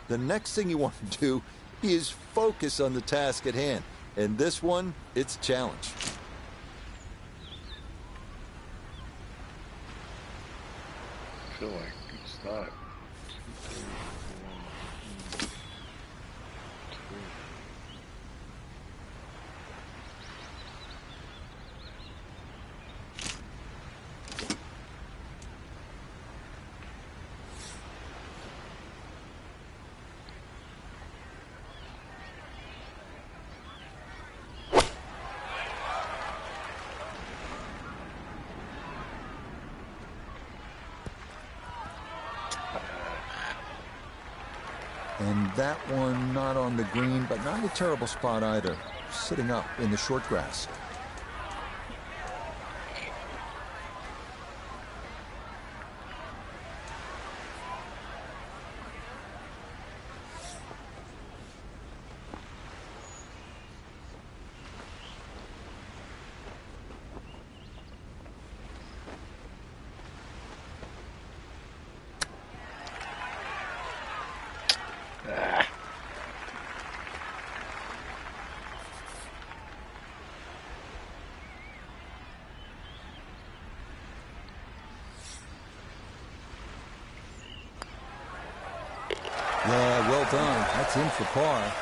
The next thing you want to do is focus on the task at hand. And this one, it's a challenge. I feel like it's not. And that one not on the green, but not a terrible spot either. Sitting up in the short grass. Yeah, well done. That's in for par.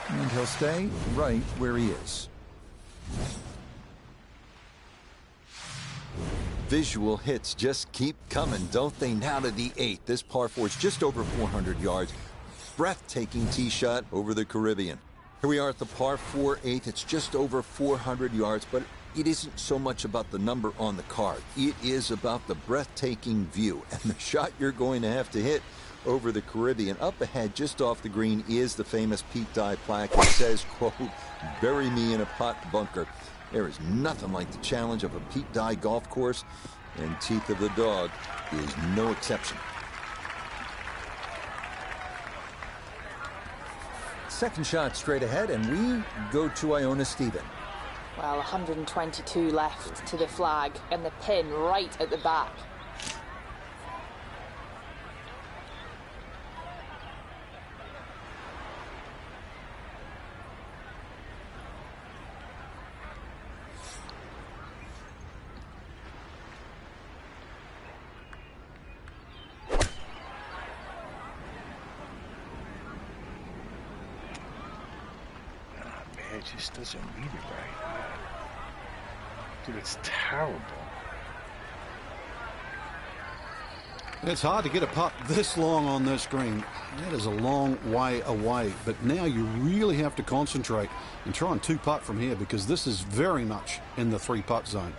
And he'll stay right where he is. Visual hits just keep coming, don't they? Now to the 8th. This par 4 is just over 400 yards. Breathtaking tee shot over the Caribbean. Here we are at the par 4 8th. It's just over 400 yards, but it isn't so much about the number on the card. It is about the breathtaking view and the shot you're going to have to hit over the Caribbean. Up ahead, just off the green, is the famous Pete Dye plaque. It says, quote, "Bury me in a pot bunker." There is nothing like the challenge of a Pete Dye golf course, and Teeth of the Dog is no exception. Second shot straight ahead, and we go to Iona Stephen. Well, 122 left to the flag, and the pin right at the back. It just doesn't read it right. Dude, it's terrible. It's hard to get a putt this long on this green. That is a long way away. But now you really have to concentrate and try and 2-putt from here, because this is very much in the 3-putt zone.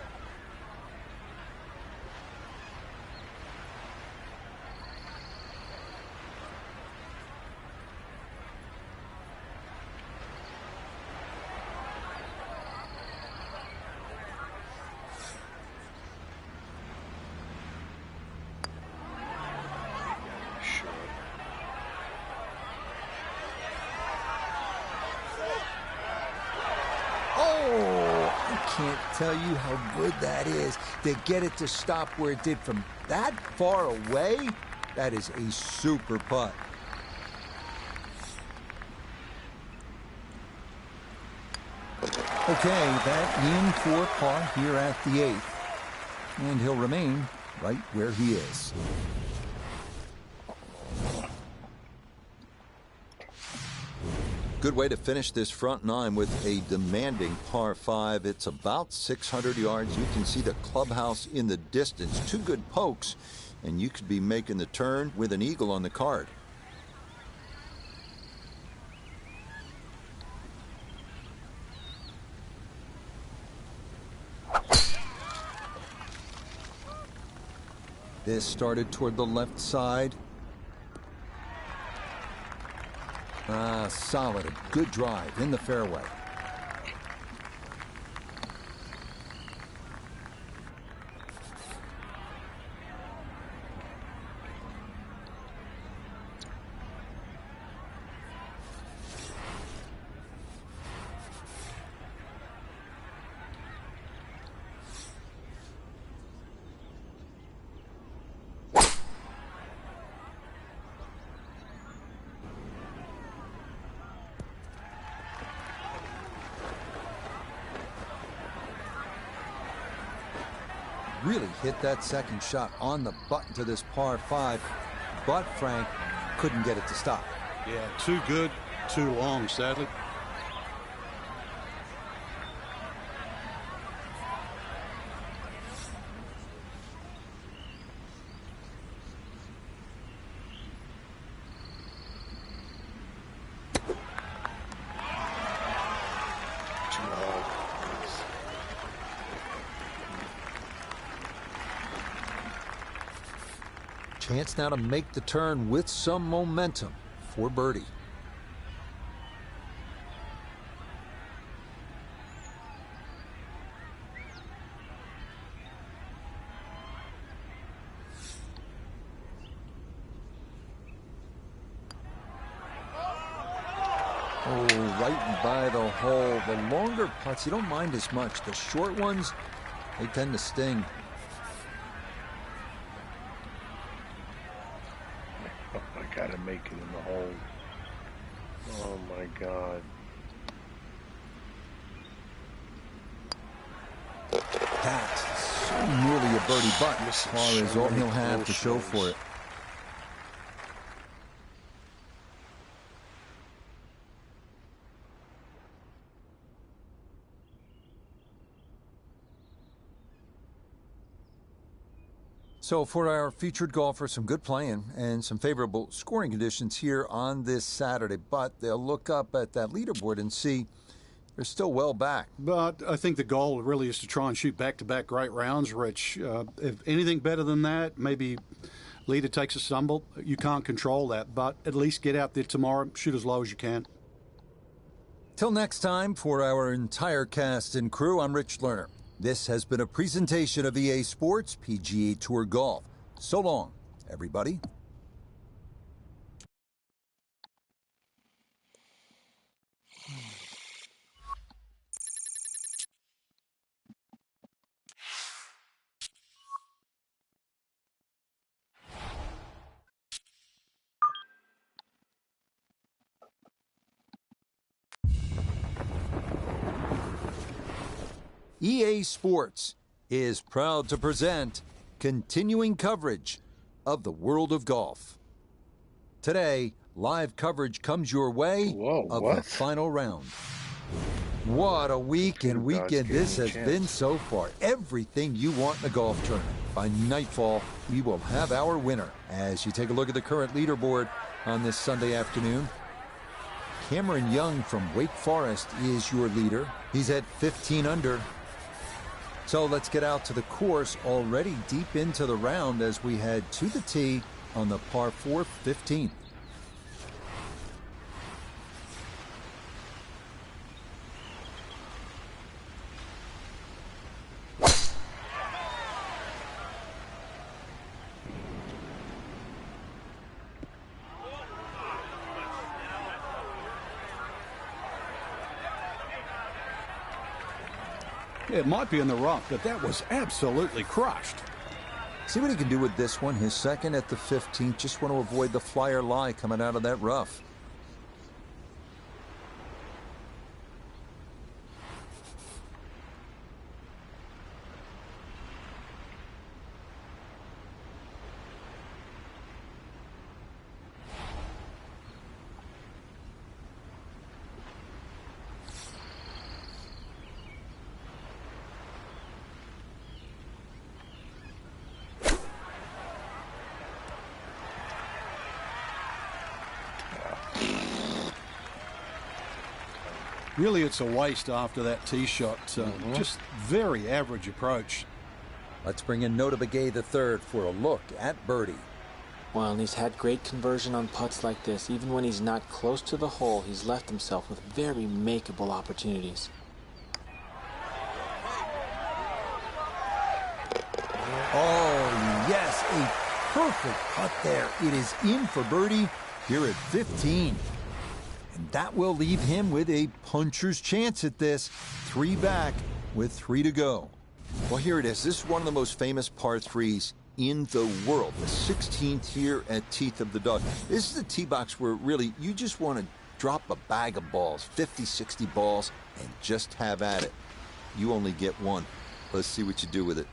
Can't tell you how good that is to get it to stop where it did from that far away. That is a super putt. Okay, that in for par here at the 8th. And he'll remain right where he is. Good way to finish this front 9 with a demanding par 5. It's about 600 yards. You can see the clubhouse in the distance. 2 good pokes, and you could be making the turn with an eagle on the card. This started toward the left side. Solid, a good drive in the fairway. really hit that second shot on the button to this par 5, but Frank couldn't get it to stop. Yeah, too good, too long, sadly. Chance now to make the turn with some momentum for birdie. Oh, right by the hole. The longer putts, you don't mind as much. The short ones, they tend to sting. I gotta make it in the hole. Oh my God. That's so nearly a birdie, but as far as all he'll have to show for it. So for our featured golfer, some good playing and some favorable scoring conditions here on this Saturday. But they'll look up at that leaderboard and see they're still well back. But I think the goal really is to try and shoot back-to-back great rounds, Rich. If anything better than that, maybe leader takes a stumble. You can't control that, but at least get out there tomorrow, shoot as low as you can. Till next time, for our entire cast and crew, I'm Rich Lerner. This has been a presentation of EA Sports PGA Tour Golf. So long, everybody. EA Sports is proud to present continuing coverage of the world of golf. Today, live coverage comes your way of the final round. What a week and weekend this has been so far. Everything you want in a golf tournament. By nightfall, we will have our winner. As you take a look at the current leaderboard on this Sunday afternoon, Cameron Young from Wake Forest is your leader. He's at 15 under. So let's get out to the course, already deep into the round as we head to the tee on the par 4 15th. It might be in the rough, but that was absolutely crushed. See what he can do with this one. His second at the 15th. Just want to avoid the flyer lie coming out of that rough. Really, it's a waste after that tee shot. Just very average approach. Let's bring in Nota Begay III for a look at birdie. Well, and he's had great conversion on putts like this. Even when he's not close to the hole, he's left himself with very makeable opportunities. Oh, yes, a perfect putt there. It is in for birdie here at 15. And that will leave him with a puncher's chance at this. 3 back with 3 to go. Well, here it is. This is one of the most famous par 3s in the world. The 16th here at Teeth of the Dog. This is the tee box where really you just want to drop a bag of balls, 50, 60 balls, and just have at it. You only get one. Let's see what you do with it.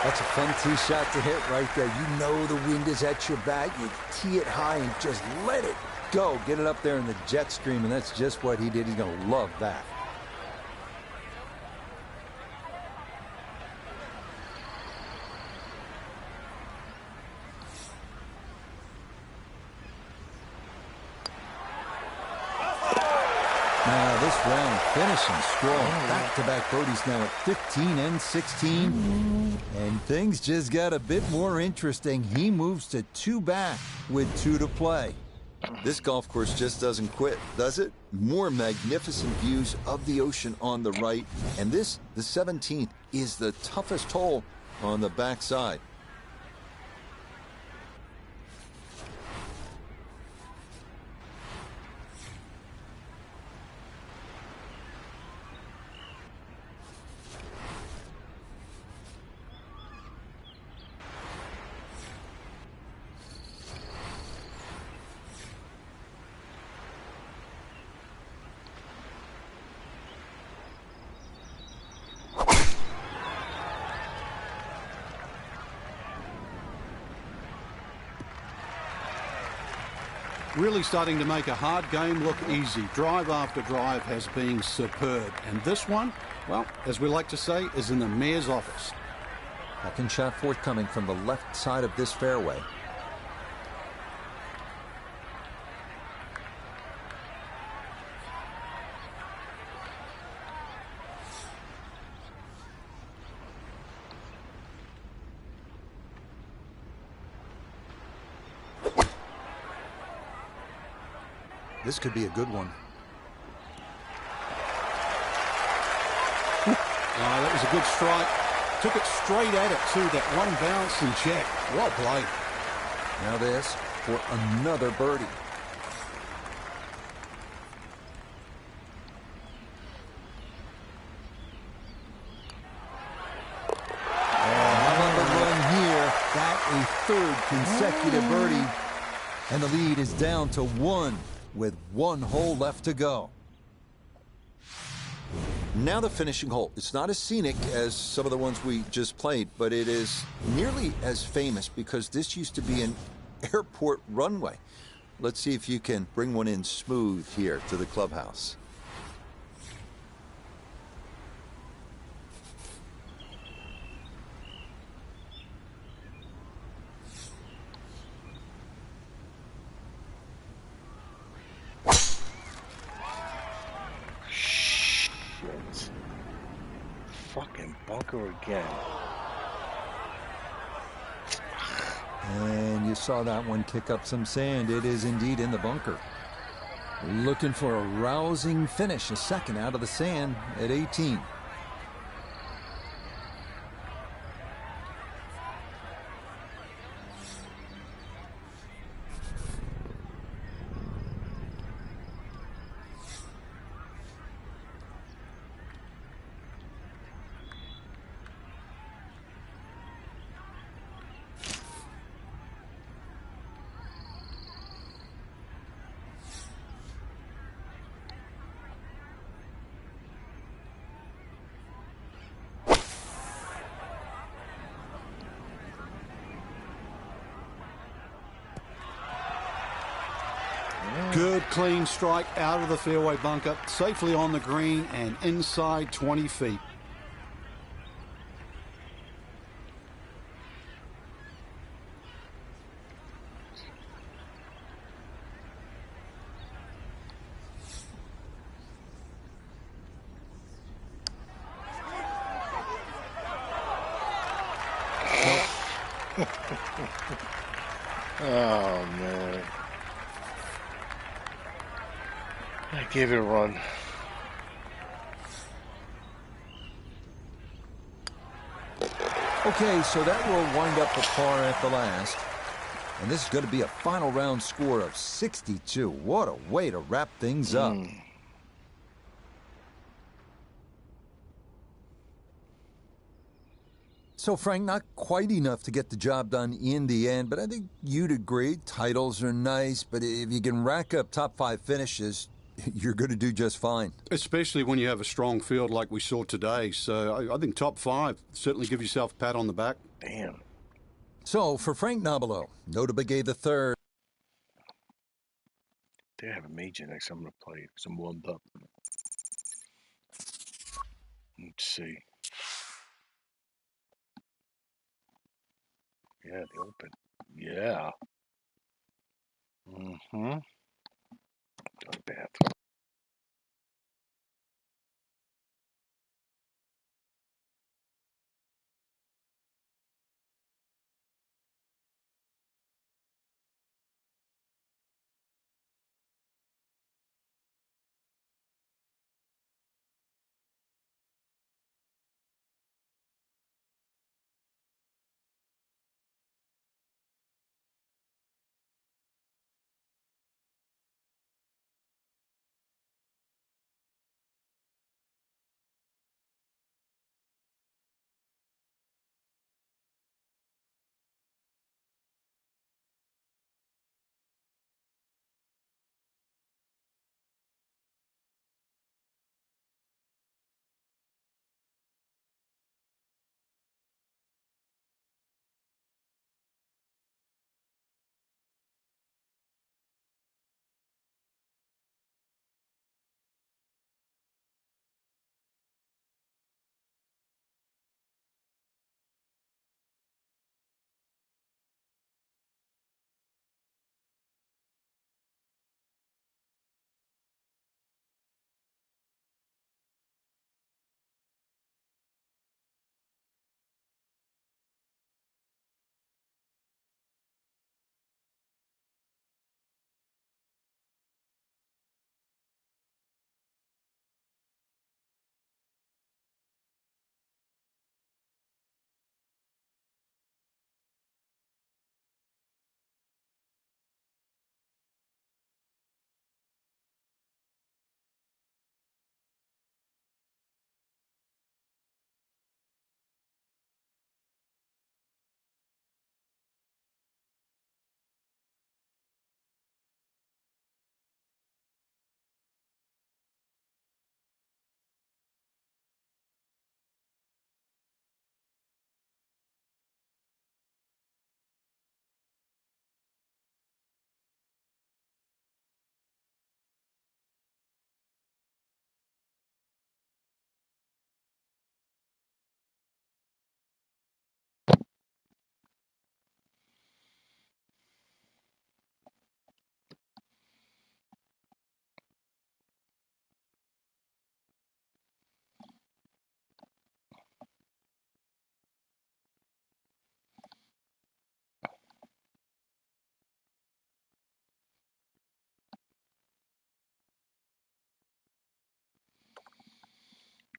That's a fun tee shot to hit right there. You know the wind is at your back. You tee it high and just let it go. Get it up there in the jet stream, and that's just what he did. He's going to love that. Now this round finishing strong. Back-to-back birdies now at 15 and 16. And things just got a bit more interesting. He moves to 2 back with 2 to play. This golf course just doesn't quit, does it? More magnificent views of the ocean on the right. And this, the 17th, is the toughest hole on the backside. Really starting to make a hard game look easy. Drive after drive has been superb. And this one, well, as we like to say, is in the mayor's office. Second shot forthcoming from the left side of this fairway. This could be a good one. Oh, that was a good strike. Took it straight at it, too. That one bounce and check. Well played. Now this for another birdie. How about the run here? That a third consecutive birdie. And the lead is down to 1 with 1 hole left to go. Now the finishing hole. It's not as scenic as some of the ones we just played, but it is nearly as famous because this used to be an airport runway. Let's see if you can bring one in smooth here to the clubhouse. Fucking bunker again. And you saw that one kick up some sand. It is indeed in the bunker. Looking for a rousing finish, a second out of the sand at 18. Good, clean strike out of the fairway bunker, safely on the green and inside 20 feet. Oh, man. I gave it a run. Okay, so that will wind up a par at the last. And this is going to be a final round score of 62. What a way to wrap things up. So, Frank, not quite enough to get the job done in the end, but I think you'd agree titles are nice, but if you can rack up top 5 finishes, you're going to do just fine. Especially when you have a strong field like we saw today. So I think top 5, certainly give yourself a pat on the back. Damn. So for Frank Nobilo, Nota Begay III. They have a major next. I'm gonna play some warmed up. Let's see. Yeah, the Open. Yeah. Mm-hmm. Go to the bathroom.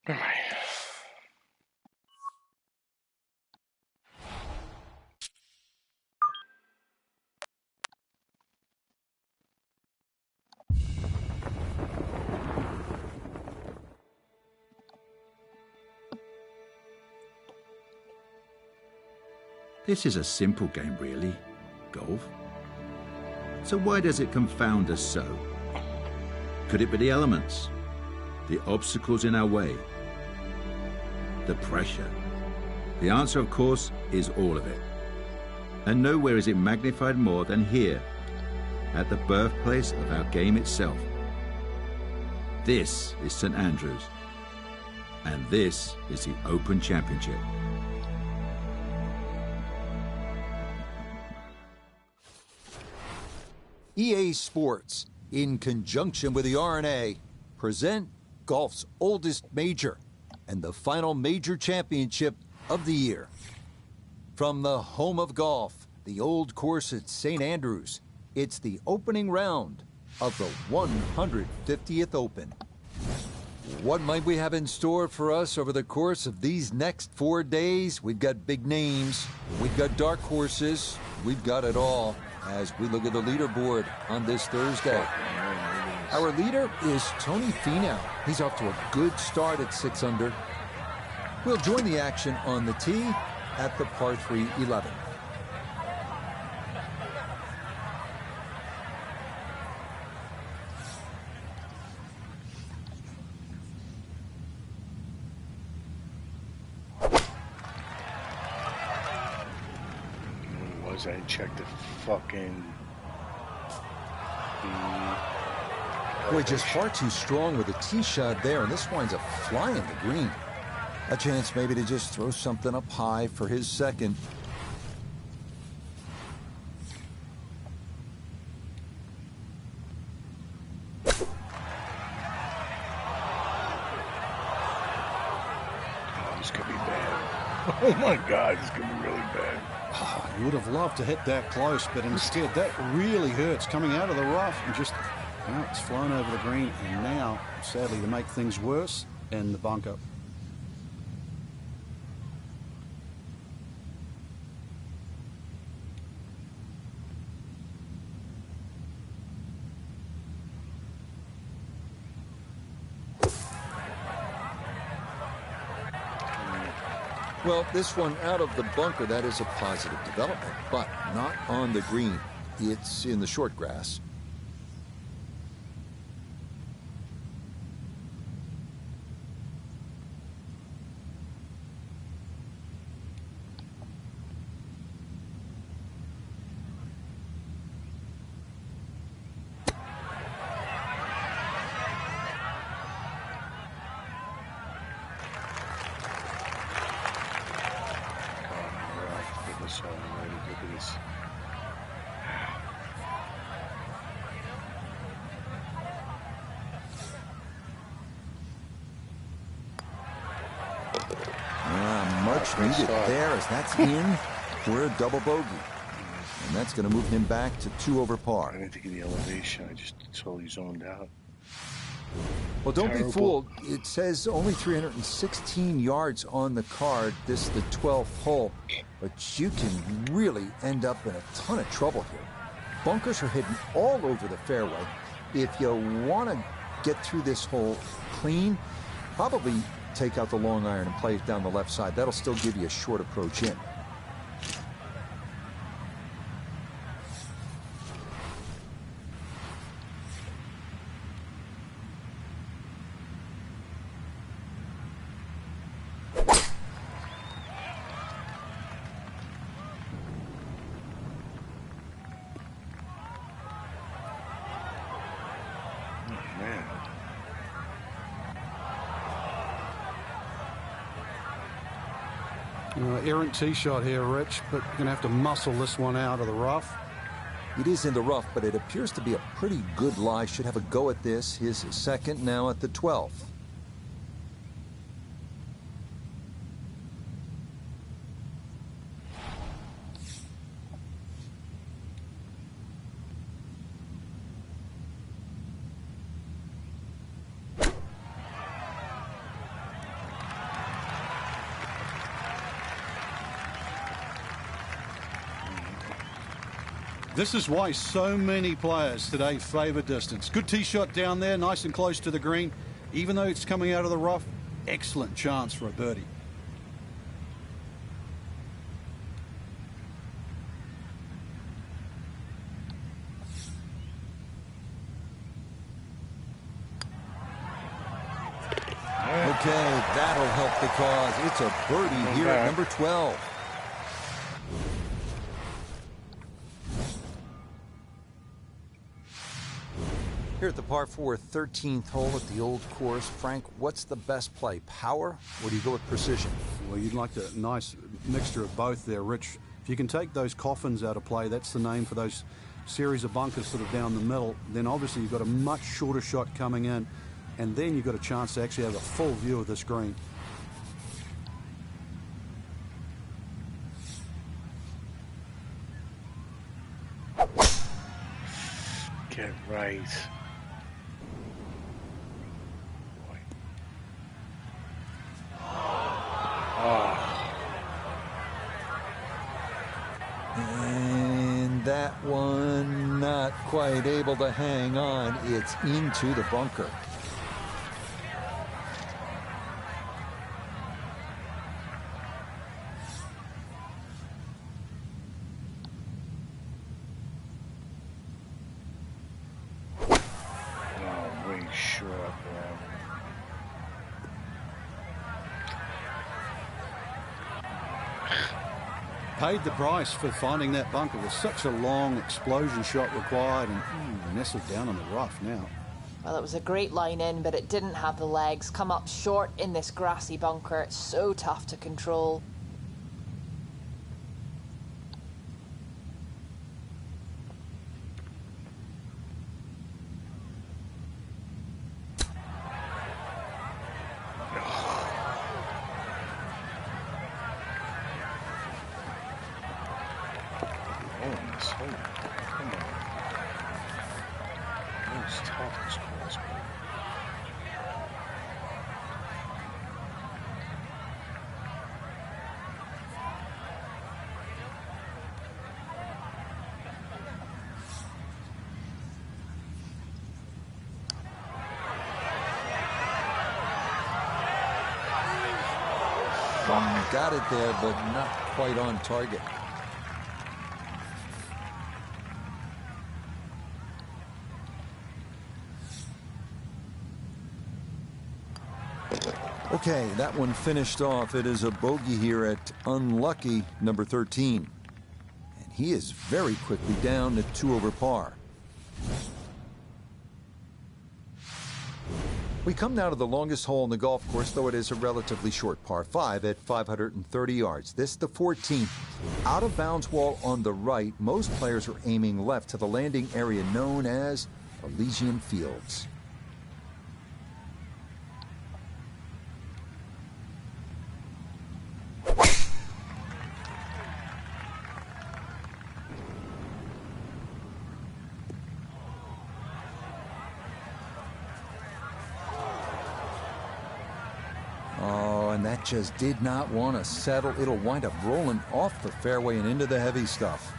All right. This is a simple game, really, golf. So why does it confound us so? Could it be the elements? The obstacles in our way? The pressure? The answer, of course, is all of it. And nowhere is it magnified more than here, at the birthplace of our game itself. This is St. Andrews, and this is the Open Championship. EA Sports, in conjunction with the R&A, present golf's oldest major and the final major championship of the year. From the home of golf, the old course at St. Andrews, it's the opening round of the 150th Open. What might we have in store for us over the course of these next 4 days? We've got big names, we've got dark horses, we've got it all as we look at the leaderboard on this Thursday. Our leader is Tony Finau. He's off to a good start at 6 under. We'll join the action on the tee at the par 3 11. was I checked the fucking... Boy, just far too strong with a tee shot there, and this winds up flying the green. A chance maybe to just throw something up high for his second. This could be bad. Oh my God, this could be really bad. Oh, you would have loved to hit that close, but instead that really hurts coming out of the rough and just, it's flown over the green, and now, sadly, to make things worse, in the bunker. Well, this one out of the bunker, that is a positive development, but not on the green. It's in the short grass. Look at this. Much needed there, as that's in for a double bogey. And that's going to move him back to 2 over par. I didn't think of the elevation. I just totally zoned out. Well, don't be fooled. It says only 316 yards on the card. This is the 12th hole. But you can really end up in a ton of trouble here. Bunkers are hidden all over the fairway. If you want to get through this hole clean, probably take out the long iron and play it down the left side. That'll still give you a short approach in. Errant tee shot here, Rich, but you're going to have to muscle this one out of the rough. It is in the rough, but it appears to be a pretty good lie. Should have a go at this. His second now at the 12th. This is why so many players today favor distance. Good tee shot down there, nice and close to the green. Even though it's coming out of the rough, excellent chance for a birdie. Okay, that'll help the cause. It's a birdie here at number 12. Here at the par 4 13th hole at the old course, Frank, what's the best play, power, or do you go with precision? Well, you'd like a nice mixture of both there, Rich. If you can take those coffins out of play, that's the name for those series of bunkers sort of down the middle, then obviously you've got a much shorter shot coming in, and then you've got a chance to actually have a full view of this green. Get right. And that one not quite able to hang on. It's into the bunker. paid the price for finding that bunker. With such a long explosion shot required, and nestled down on the rough now. Well, it was a great line in, but it didn't have the legs. Come up short in this grassy bunker. It's so tough to control. Got it there, but not quite on target. Okay, that one finished off. It is a bogey here at unlucky number 13. And he is very quickly down to 2 over par. We come now to the longest hole in the golf course, though it is a relatively short par 5 at 530 yards. This the 14th. Out of bounds wall on the right. Most players are aiming left to the landing area known as Elysian Fields. That just did not want to settle. It'll wind up rolling off the fairway and into the heavy stuff.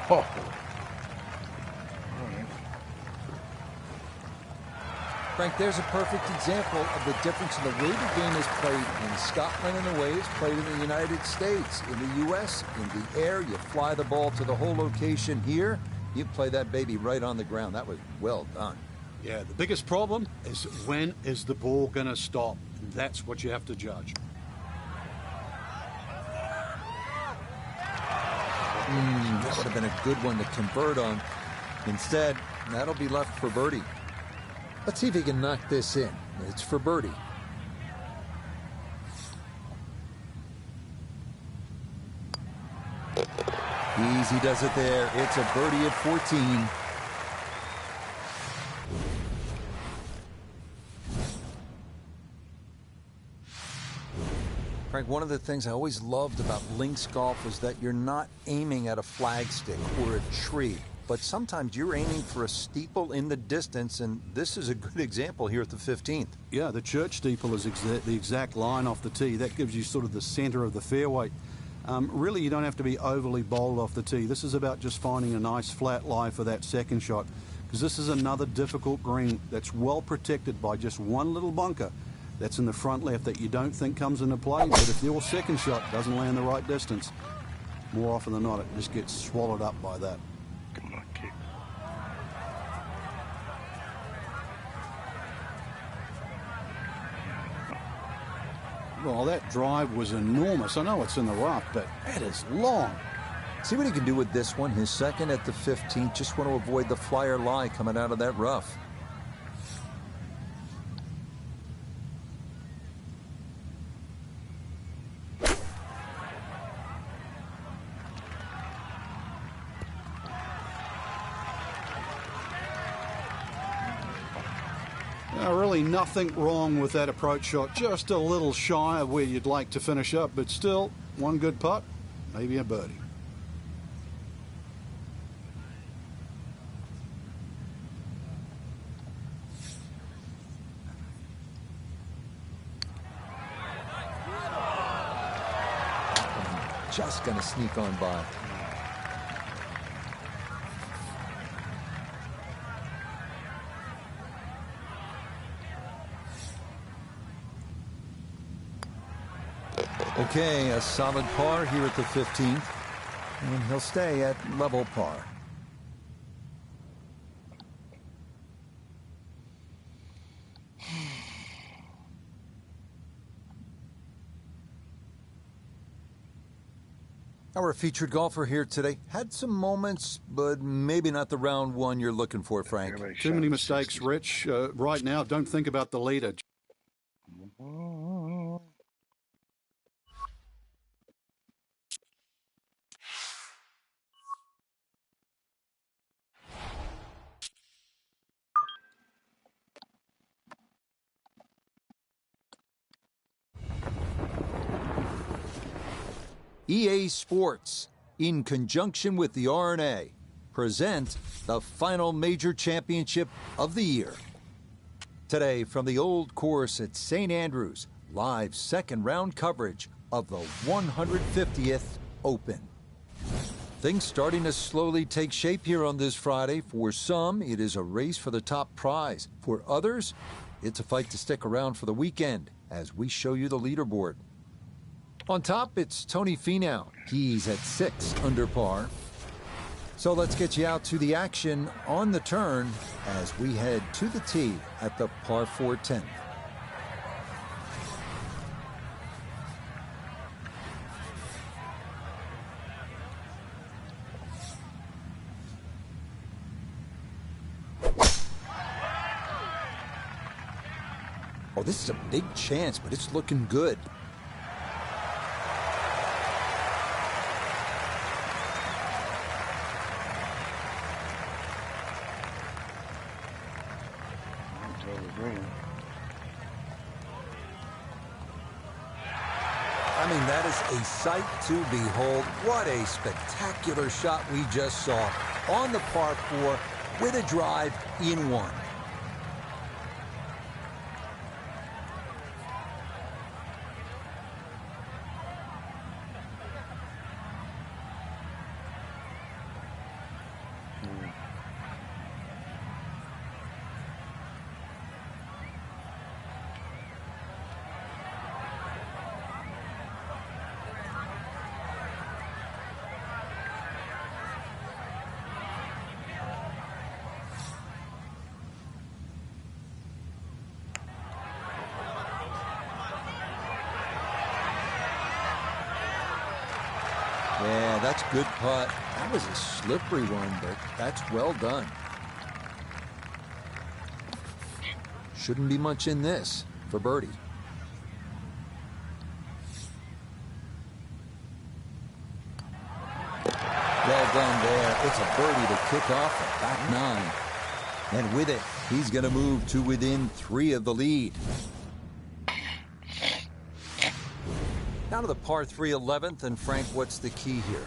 Oh. Frank, there's a perfect example of the difference in the way the game is played in Scotland and the way it's played in the United States. In the U.S., in the air, you fly the ball to the whole location. Here, you play that baby right on the ground. That was well done. Yeah, the biggest problem is when is the ball going to stop? That's what you have to judge. That would have been a good one to convert on. Instead, that'll be left for birdie. Let's see if he can knock this in. It's for birdie. Easy does it there. It's a birdie at 14. Frank, one of the things I always loved about links golf was that you're not aiming at a flagstick or a tree, but sometimes you're aiming for a steeple in the distance, and this is a good example here at the 15th. Yeah, the church steeple is the exact line off the tee. That gives you sort of the center of the fairway. Really, you don't have to be overly bold off the tee. This is about just finding a nice flat lie for that second shot, because this is another difficult green that's well protected by just one little bunker that's in the front left that you don't think comes into play. But if your second shot doesn't land the right distance, more often than not, it just gets swallowed up by that. Come on, kick. Well, that drive was enormous. I know it's in the rough, but that is long. See what he can do with this one. His second at the 15th. Just want to avoid the flyer lie coming out of that rough. Really nothing wrong with that approach shot. Just a little shy of where you'd like to finish up, but still one good putt, maybe a birdie. Just going to sneak on by. Okay, a solid par here at the 15th, and he'll stay at level par. Our featured golfer here today had some moments, but maybe not the round one you're looking for, Frank. Everybody Too shot many the mistakes, 60s. Rich. Right now, don't think about the leader. EA Sports, in conjunction with the R&A, present the final major championship of the year. Today, from the old course at St. Andrews, live second round coverage of the 150th Open. Things starting to slowly take shape here on this Friday. For some, it is a race for the top prize. For others, it's a fight to stick around for the weekend as we show you the leaderboard. On top, it's Tony Finau. He's at 6 under par. So let's get you out to the action on the turn as we head to the tee at the par 4 10th. Oh, this is a big chance, but it's looking good. I mean, that is a sight to behold. What a spectacular shot we just saw on the par 4 with a drive in one. Yeah, that's good putt. That was a slippery one, but that's well done. Shouldn't be much in this for birdie. Well done there. It's a birdie to kick off the back nine. And with it, he's going to move to within 3 of the lead. Down to the par 3 11th, and Frank, what's the key here?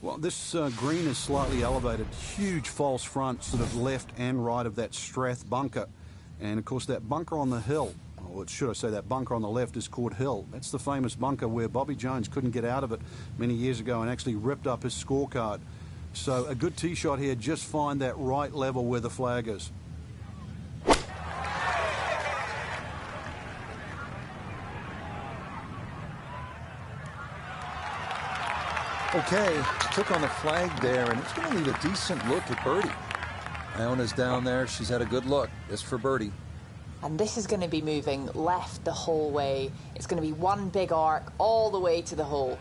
Well, this green is slightly elevated. Huge false front, sort of left and right of that Strath bunker. And, of course, that bunker on the hill, or should I say that bunker on the left, is called Hill. That's the famous bunker where Bobby Jones couldn't get out of it many years ago and actually ripped up his scorecard. So a good tee shot here, just find that right level where the flag is. Okay, took on the flag there, and it's going to leave a decent look at birdie. Iona's down there. She's had a good look. This for birdie. And this is going to be moving left the whole way. It's going to be one big arc all the way to the hole.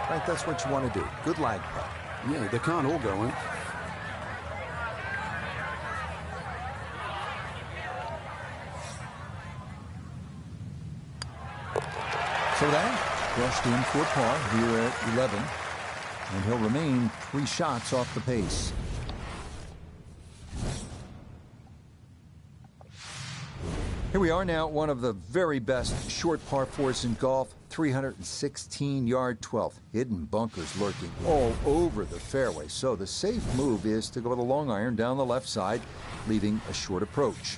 Right, that's what you want to do. Good lag putt. Yeah, they can't all go in. So that brushed in for par here at 11. and he'll remain 3 shots off the pace. Here we are now at one of the very best short par 4s in golf, 316-yard 12th. Hidden bunkers lurking all over the fairway, so the safe move is to go with a long iron down the left side, leaving a short approach.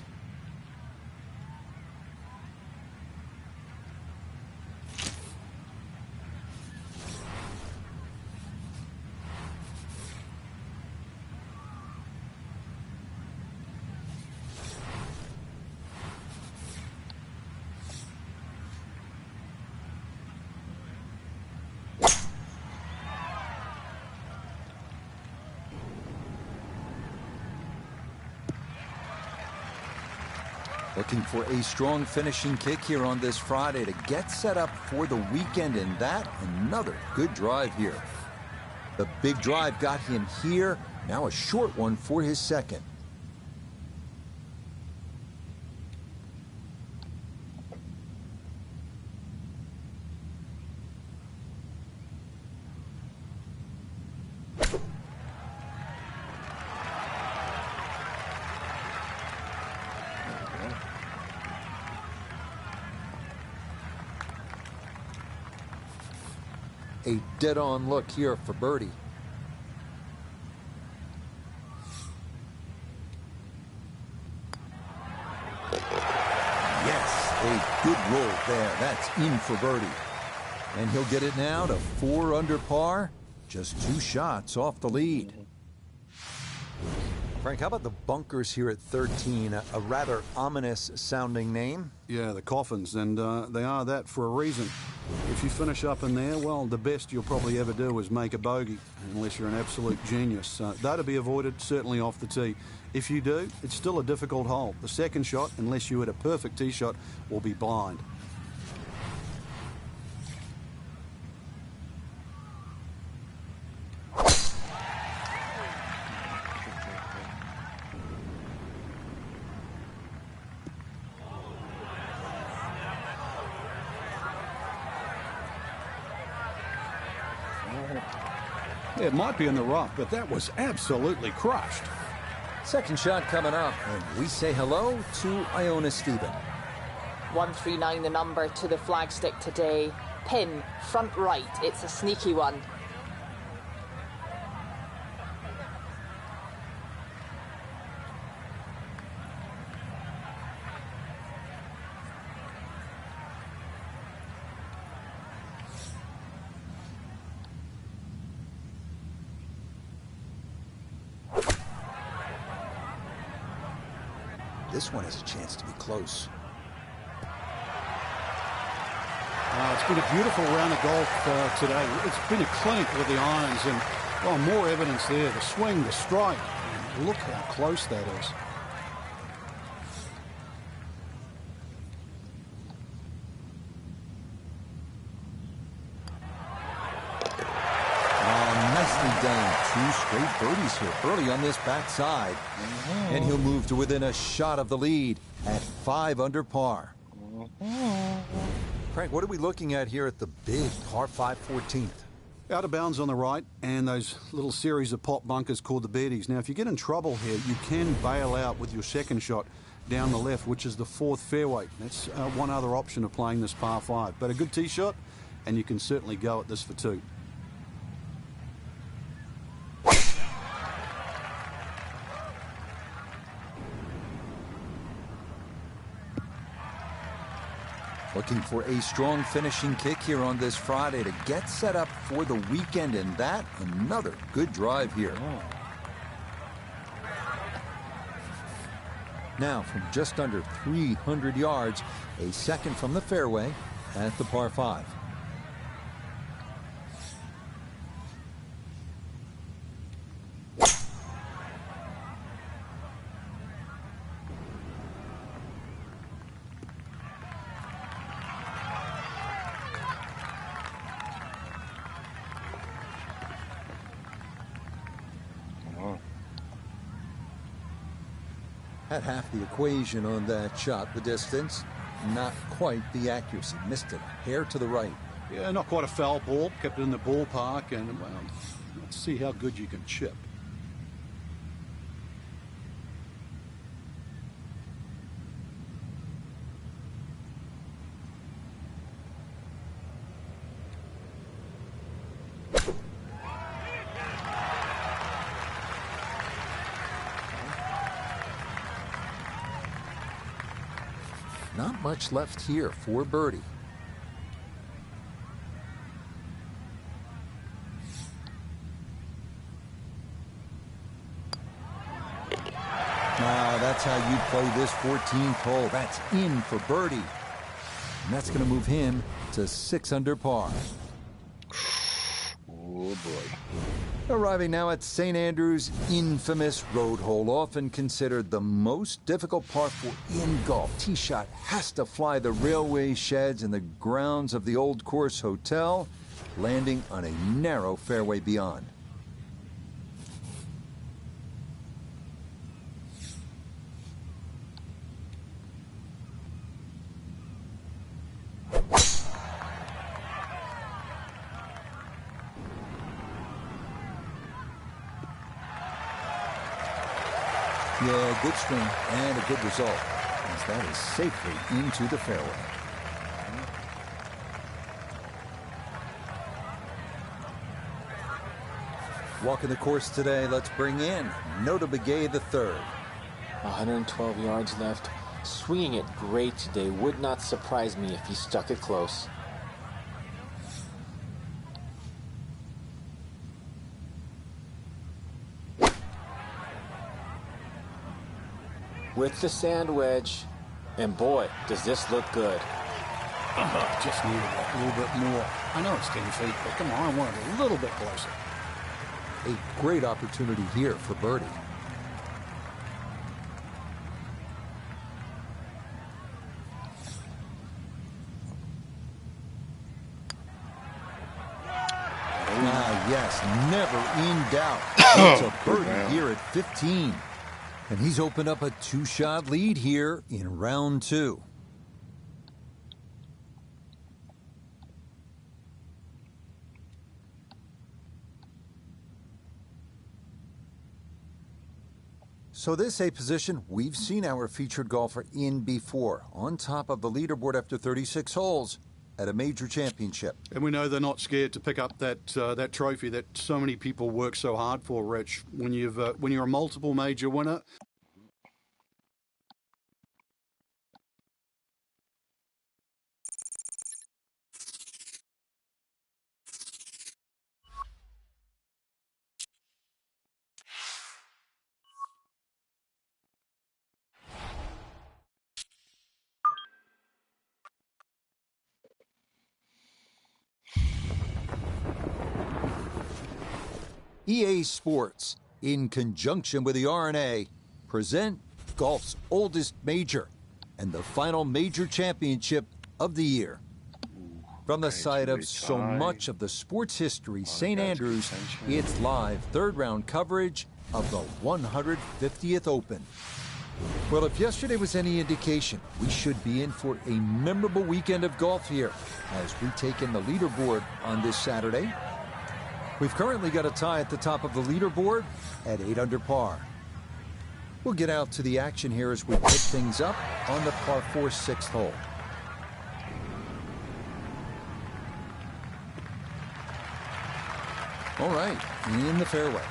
Looking for a strong finishing kick here on this Friday to get set up for the weekend, and that another good drive here. The big drive got him here, now a short one for his second. A dead-on look here for birdie. Yes, a good roll there. That's in for birdie. And he'll get it now to 4 under par, just 2 shots off the lead. Frank, how about the bunkers here at 13? A rather ominous-sounding name. Yeah, the coffins, and they are that for a reason. If you finish up in there, well, the best you'll probably ever do is make a bogey, unless you're an absolute genius. They're to be avoided, certainly off the tee. If you do, it's still a difficult hole. The second shot, unless you hit a perfect tee shot, will be blind. It might be in the rough, but that was absolutely crushed. Second shot coming up, and we say hello to Iona Stephen. 139 the number to the flagstick today. Pin, front right. It's a sneaky one. This one has a chance to be close. It's been a beautiful round of golf today. It's been a clinic with the irons, and well, more evidence there. The swing, the strike. Look how close that is. Nicely done. 2 straight birdies here early on this backside. And he'll move to within a shot of the lead at 5 under par. Frank, what are we looking at here at the big par 5 14th? Out of bounds on the right, and those little series of pop bunkers called the birdies. Now, if you get in trouble here, you can bail out with your second shot down the left, which is the 4th fairway. That's one other option of playing this par 5. But a good tee shot, and you can certainly go at this for 2. Looking for a strong finishing kick here on this Friday to get set up for the weekend, and that another good drive here. Now, from just under 300 yards, a second from the fairway at the par 5. Had half the equation on that shot. The distance, not quite the accuracy. Missed it a hair to the right. Yeah, not quite a foul ball. Kept it in the ballpark, and well, Let's see how good you can chip. Not much left here for birdie. Now, that's how you play this 14th hole. That's in for birdie. And that's going to move him to 6 under par. Oh, boy. Arriving now at St. Andrews' infamous road hole, often considered the most difficult par 4 in golf. Tee shot has to fly the railway sheds and the grounds of the Old Course Hotel, landing on a narrow fairway beyond. Yeah, good swing and a good result, as that is safely into the fairway. Walking the course today, let's bring in Nota Begay III. 112 yards left. Swinging it great today. Would not surprise me if he stuck it close. With the sand wedge, and boy, does this look good. Just needed that a little bit more. I know it's 10 feet, but come on, I want it a little bit closer. A great opportunity here for birdie. Yes, never in doubt. It's a birdie here at 15. And he's opened up a 2-shot lead here in round 2. So this a position we've seen our featured golfer in before, on top of the leaderboard after 36 holes at a major championship. And we know they're not scared to pick up that that trophy that so many people work so hard for, Rich. When you're a multiple major winner. EA Sports, in conjunction with the R&A, present golf's oldest major and the final major championship of the year. From the site of so much of the sports history, St. Andrews, it's live third-round coverage of the 150th Open. Well, if yesterday was any indication, we should be in for a memorable weekend of golf here as we take in the leaderboard on this Saturday. We've currently got a tie at the top of the leaderboard at 8 under par. We'll get out to the action here as we pick things up on the par 4 6th hole. All right, in the fairway.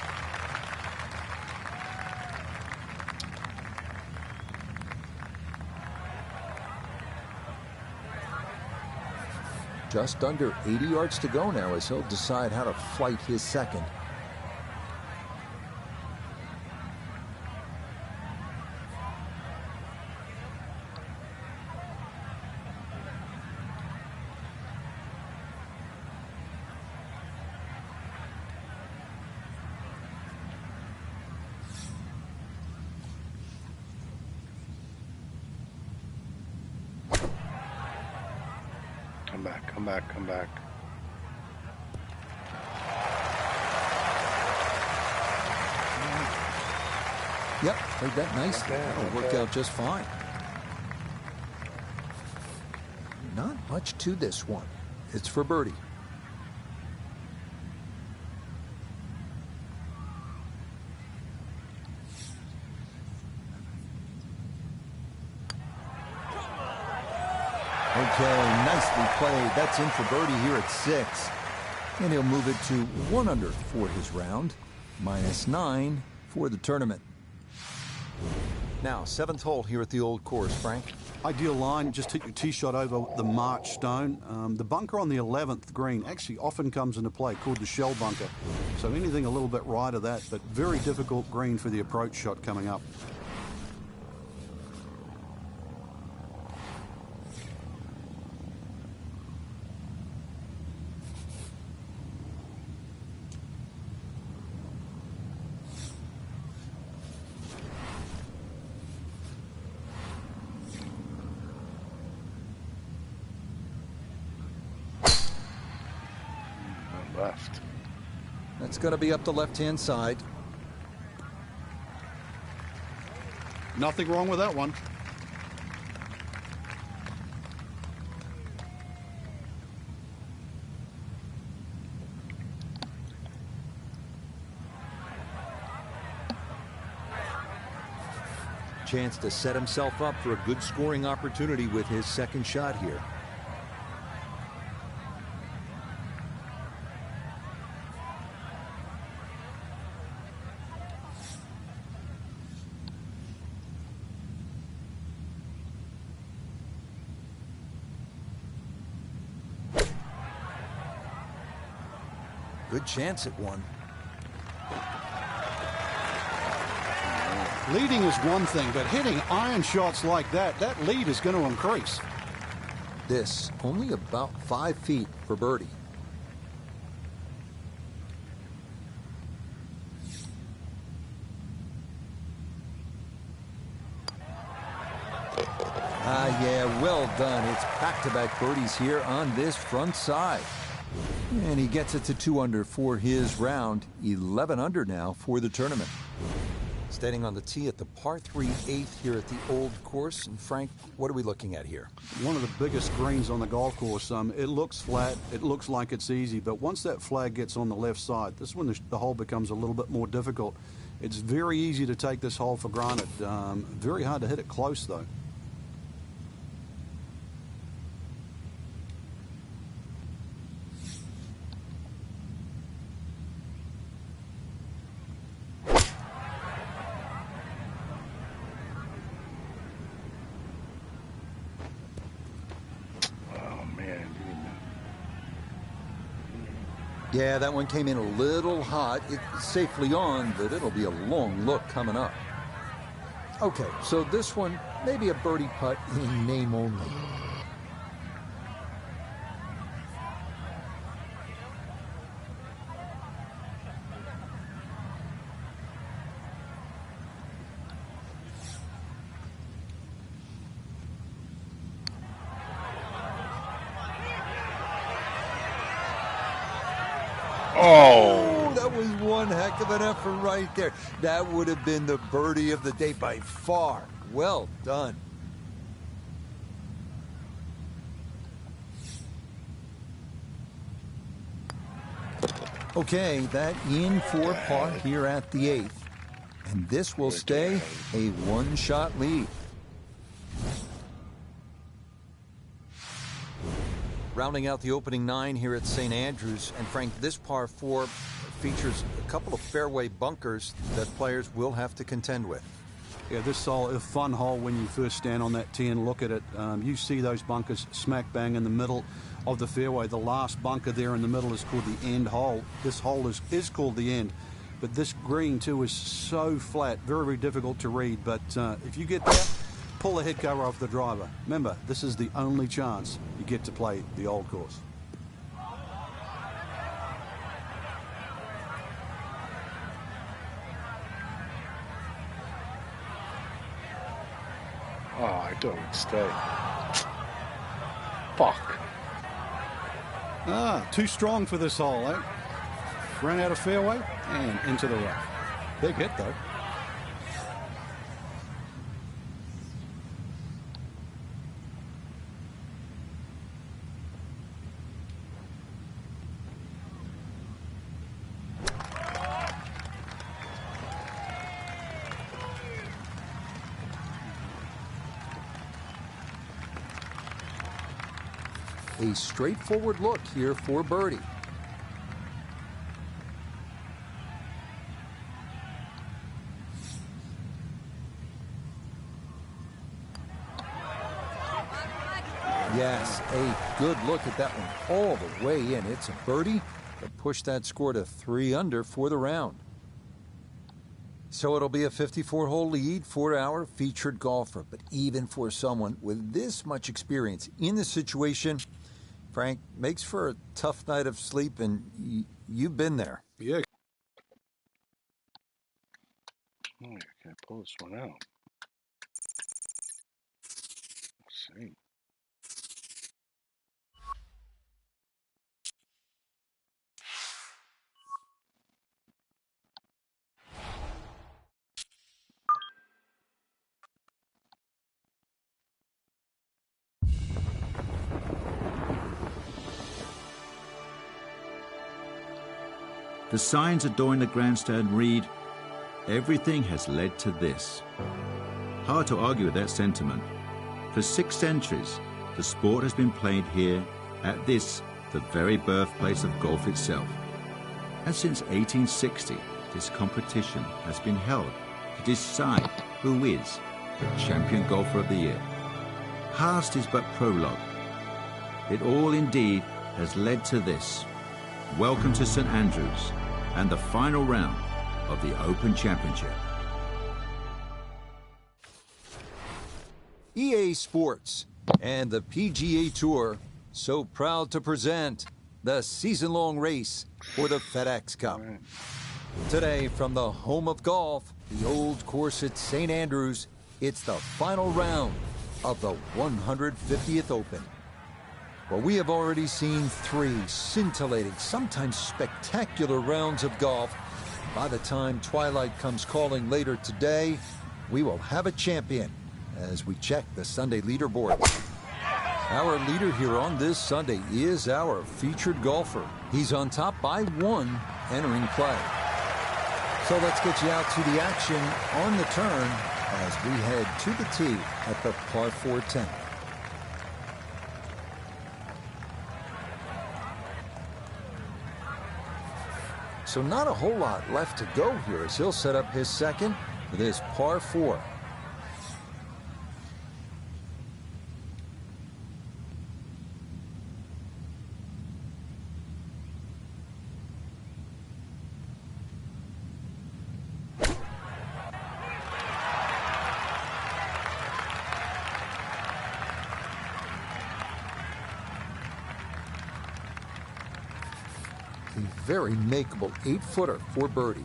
Just under 80 yards to go now as he'll decide how to flight his second. Come back. Yep, played that nicely. That'll work out just fine. Not much to this one. It's for birdie. Okay, nicely played. That's in for birdie here at 6. And he'll move it to 1 under for his round. -9 for the tournament. Now, 7th hole here at the Old Course, Frank. Ideal line, just hit your tee shot over the March stone. The bunker on the 11th green actually often comes into play, called the shell bunker. So anything a little bit right of that, but very difficult green for the approach shot coming up. Left. That's going to be up the left-hand side. Nothing wrong with that one. Chance to set himself up for a good scoring opportunity with his second shot here. Good chance at one. Leading is one thing, but hitting iron shots like that, that lead is going to increase. This only about 5 feet for birdie. Yeah, well done. It's back-to-back birdies here on this front side. And he gets it to 2 under for his round. 11 under now for the tournament. Standing on the tee at the par 3 8th here at the Old Course. And Frank, what are we looking at here? One of the biggest greens on the golf course. It looks flat. It looks like it's easy. But once that flag gets on the left side, this is when the hole becomes a little bit more difficult. It's very easy to take this hole for granted. Very hard to hit it close, though. Yeah, that one came in a little hot. It's safely on, but it'll be a long look coming up. Okay, so this one, maybe a birdie putt in name only. Oh, that was one heck of an effort right there. That would have been the birdie of the day by far. Well done. Okay, that in for par here at the 8th. And this will stay a one-shot lead. Rounding out the opening 9 here at St. Andrews. And Frank, this par 4 features a couple of fairway bunkers that players will have to contend with. Yeah, this hole is a fun hole when you first stand on that tee and look at it. You see those bunkers smack bang in the middle of the fairway. The last bunker there in the middle is called the end hole. This hole is called the end. But this green, too, is so flat, very, very difficult to read. But if you get that, pull the head cover off the driver. Remember, this is the only chance you get to play the Old Course. Oh, I don't stay. Fuck. Too strong for this hole, eh? Ran out of fairway and into the rough. Big hit, though. A straightforward look here for birdie. Yes, a good look at that one all the way in. It's a birdie that pushed that score to 3 under for the round. So it'll be a 54-hole lead for our featured golfer. But even for someone with this much experience in the situation, Frank, makes for a tough night of sleep, and you've been there. Yeah. Oh, I can't pull this one out. Let's see. The signs adorning the grandstand read, "Everything has led to this." Hard to argue with that sentiment. For 6 centuries, the sport has been played here at this, the very birthplace of golf itself. And since 1860, this competition has been held to decide who is the champion golfer of the year. Past is but prologue. It all indeed has led to this. Welcome to St Andrews and the final round of the Open Championship. EA Sports and the PGA Tour so proud to present the season-long race for the FedEx Cup. Today, from the home of golf, the old course at St Andrews, it's the final round of the 150th Open. Well, we have already seen 3 scintillating, sometimes spectacular rounds of golf. By the time twilight comes calling later today, we will have a champion as we check the Sunday leaderboard. Our leader here on this Sunday is our featured golfer. He's on top by 1 entering play. So let's get you out to the action on the turn as we head to the tee at the par 4 10th. So not a whole lot left to go here as he'll set up his second for this par 4. A very makeable 8-footer for birdie.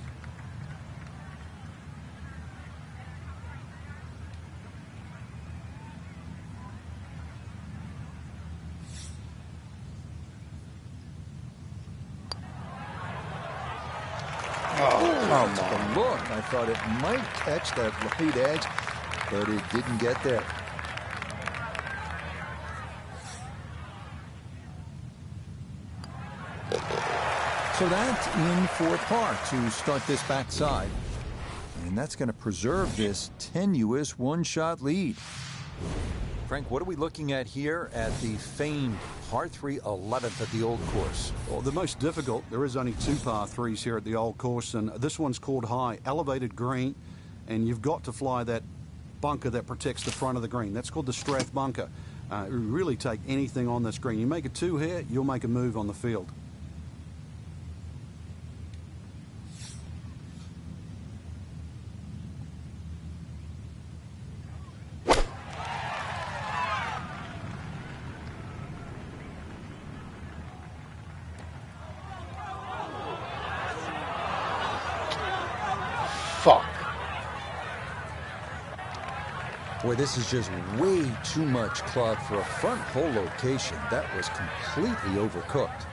Oh, the look. I thought it might catch that right edge, but it didn't get there. So that's in for par to start this backside. And that's going to preserve this tenuous 1-shot lead. Frank, what are we looking at here at the famed par 3 11th at the old course? Well, the most difficult, there is only 2 par 3s here at the old course, and this one's called high, elevated green, and you've got to fly that bunker that protects the front of the green. That's called the Strath bunker. You really take anything on this green. You make a 2 here, you'll make a move on the field. Fuck. Boy, this is just way too much club for a front hole location. That was completely overcooked.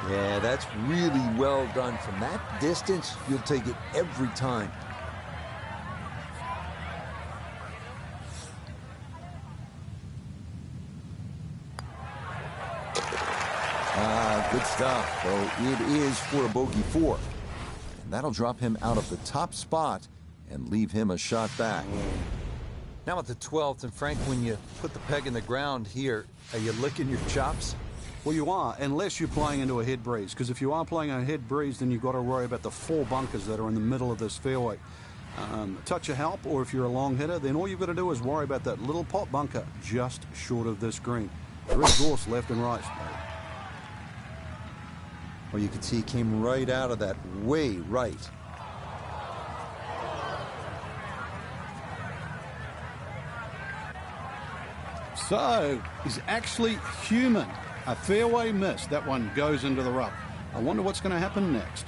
Yeah, that's really well done. From that distance, you'll take it every time. Good stuff, though it is for a bogey 4. And that'll drop him out of the top spot and leave him a shot back. Now at the 12th, and Frank, when you put the peg in the ground here, are you licking your chops? Well, you are, unless you're playing into a head breeze. Because if you are playing a head breeze, then you've got to worry about the 4 bunkers that are in the middle of this fairway. A touch of help, or if you're a long hitter, then all you've got to do is worry about that little pot bunker just short of this green. There is gorse left and right. Well, you can see he came right out of that way right. So, he's actually human. A fairway miss. That one goes into the rough. I wonder what's going to happen next.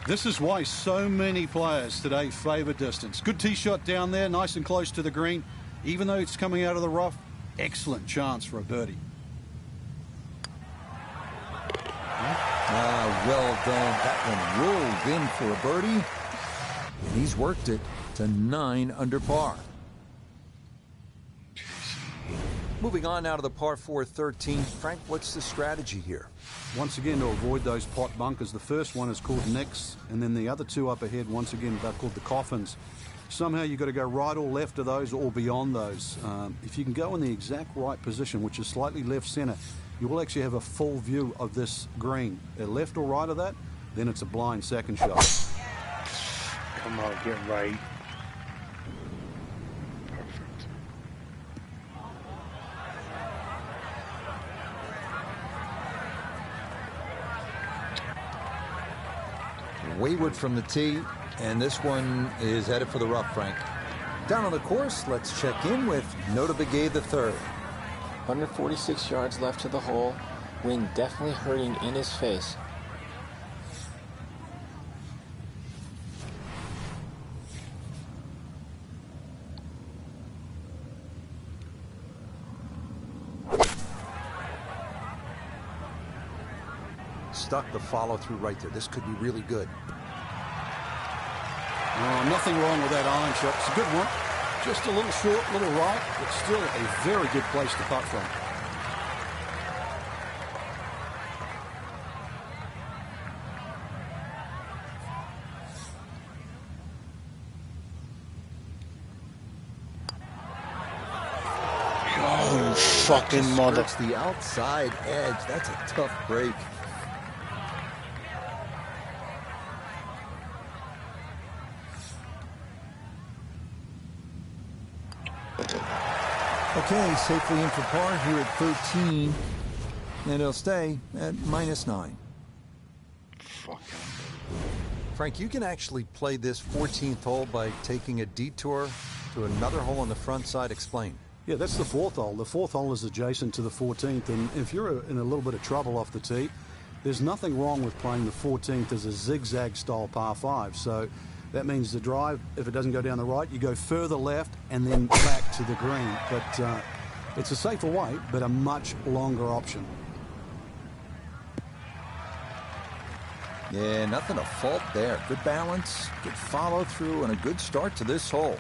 This is why so many players today favour distance. Good tee shot down there, nice and close to the green. Even though it's coming out of the rough, excellent chance for a birdie. Well done. That one rolled in for a birdie, and he's worked it to 9 under par. Moving on now to the par 4 13. Frank, what's the strategy here? Once again, to avoid those pot bunkers. The first one is called nicks, and then the other 2 up ahead, once again, they're called the coffins. Somehow you've got to go right or left of those or beyond those. If you can go in the exact right position, which is slightly left center, you will actually have a full view of this green. Left or right of that, then it's a blind second shot. Come on, get right. Wayward from the tee, and this one is headed for the rough, Frank. Down on the course, let's check in with Nota Begay III. 146 yards left to the hole. Wind definitely hurting in his face. Stuck the follow through right there. This could be really good. Nothing wrong with that iron shot. It's a good one. Just a little short, a little right, but still a very good place to putt from. Oh, you fucking mother. It's the outside edge. That's a tough break. Okay, safely in for par here at 13, and he'll stay at -9. Fucking. Frank, you can actually play this 14th hole by taking a detour to another hole on the front side. Explain. Yeah, that's the 4th hole. The 4th hole is adjacent to the 14th, and if you're in a little bit of trouble off the tee, there's nothing wrong with playing the 14th as a zigzag style par 5. So that means the drive, if it doesn't go down the right, you go further left and then back to the green. But it's a safer way, but a much longer option. Yeah, nothing to fault there. Good balance, good follow through, and a good start to this hole.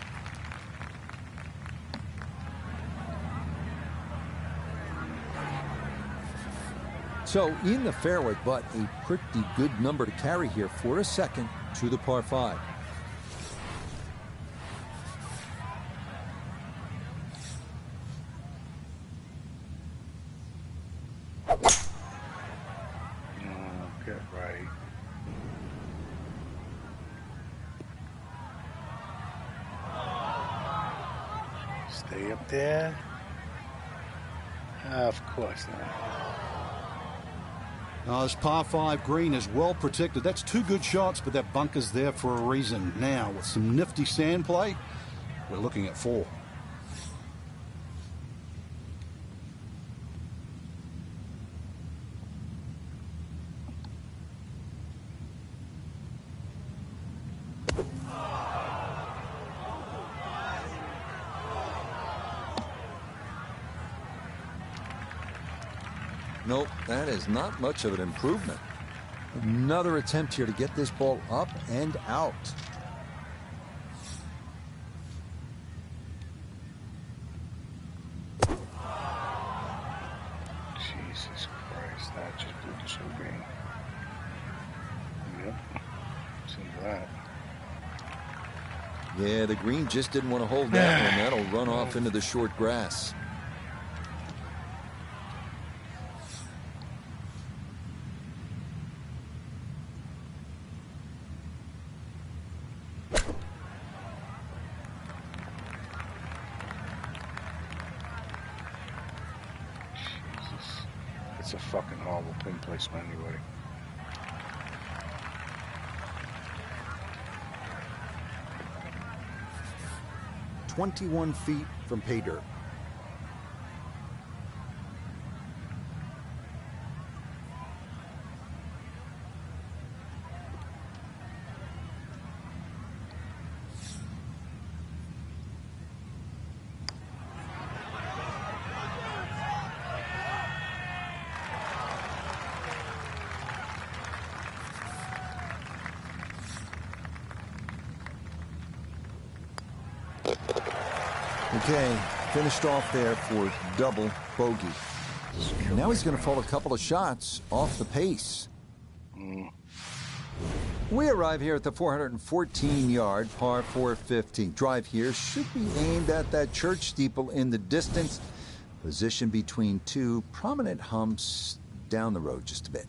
So in the fairway, but a pretty good number to carry here for a second to the par 5. Get right. Stay up there. Of course not. This par 5 green is well protected. That's 2 good shots, but that bunker's there for a reason. Now, with some nifty sand play, we're looking at 4. Nope, that is not much of an improvement. Another attempt here to get this ball up and out. Jesus Christ, that just blew the show green. Yep, seems that. Yeah, the green just didn't want to hold that one. That'll run off into the short grass. Jesus. It's a fucking horrible pin placement anyway. "21 feet from pay dirt." Okay, finished off there for double bogey. Now he's going to fall a couple of shots off the pace. We arrive here at the 414-yard par 415. Drive here should be aimed at that church steeple in the distance, positioned between two prominent humps down the road just a bit.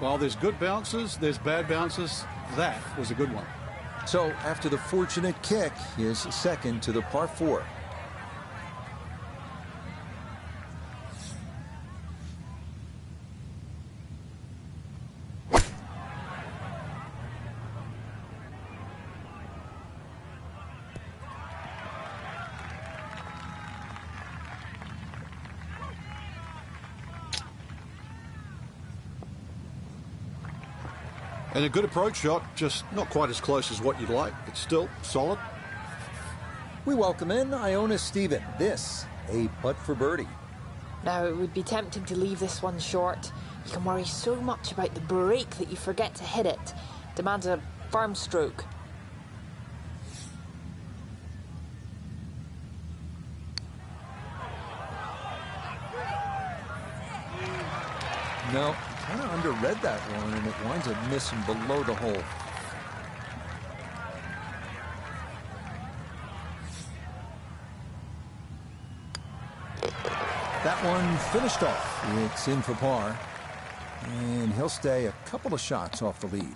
While there's good bounces, there's bad bounces. That was a good one. So after the fortunate kick, here's second to the par 4. And a good approach shot, just not quite as close as what you'd like, but still solid. We welcome in Iona Stephen. This, a putt for birdie. Now, it would be tempting to leave this one short. You can worry so much about the break that you forget to hit it. Demands a firm stroke. No, kind of underread that one, and it winds up missing below the hole. That one finished off. It's in for par, and he'll stay a couple of shots off the lead.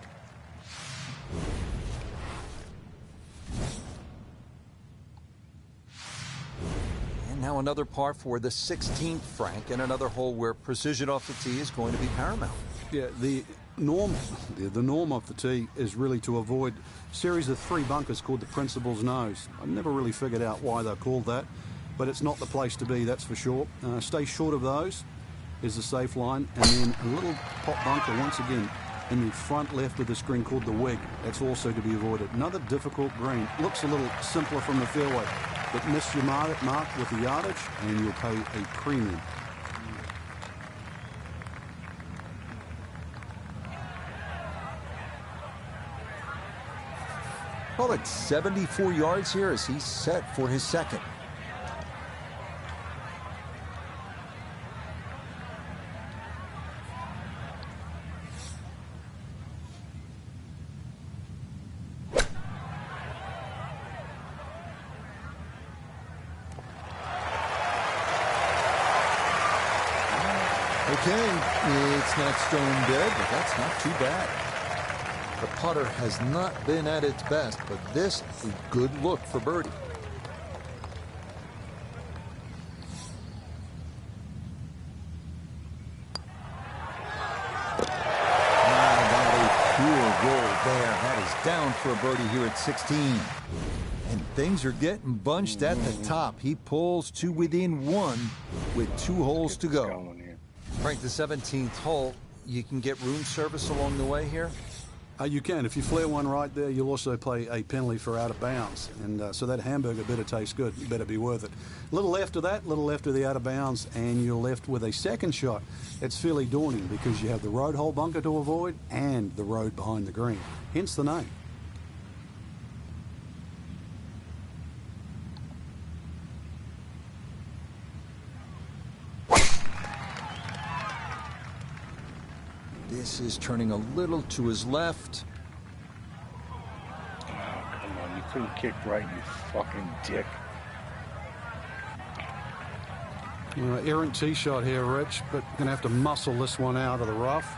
And now another par for the 16th, Frank, and another hole where precision off the tee is going to be paramount. Yeah, the norm of the tee is really to avoid a series of 3 bunkers called the Principal's Nose. I've never really figured out why they're called that, but it's not the place to be, that's for sure. Stay short of those is the safe line, and then a little pop bunker once again in the front left of the screen called the Wig. That's also to be avoided. Another difficult green. Looks a little simpler from the fairway, but miss your mark with the yardage, and you'll pay a premium. Well, it's 74 yards here as he's set for his second. Okay, it's not stone dead, but that's not too bad. The putter has not been at its best, but this is a good look for birdie. for a birdie here at 16. And things are getting bunched at the top. He pulls to within one with 2 holes to go. Right. Frank, the 17th hole, you can get room service along the way here? You can. If you flare one right there, you'll also pay a penalty for out of bounds. And so that hamburger better taste good. You better be worth it. A little left of that, a little left of the out of bounds, and you're left with a second shot. It's fairly daunting because you have the road hole bunker to avoid and the road behind the green. Hence the name. This is turning a little to his left. Oh, come on. You couldn't kick right, you fucking dick. Errant tee shot here, Rich, but going to have to muscle this one out of the rough.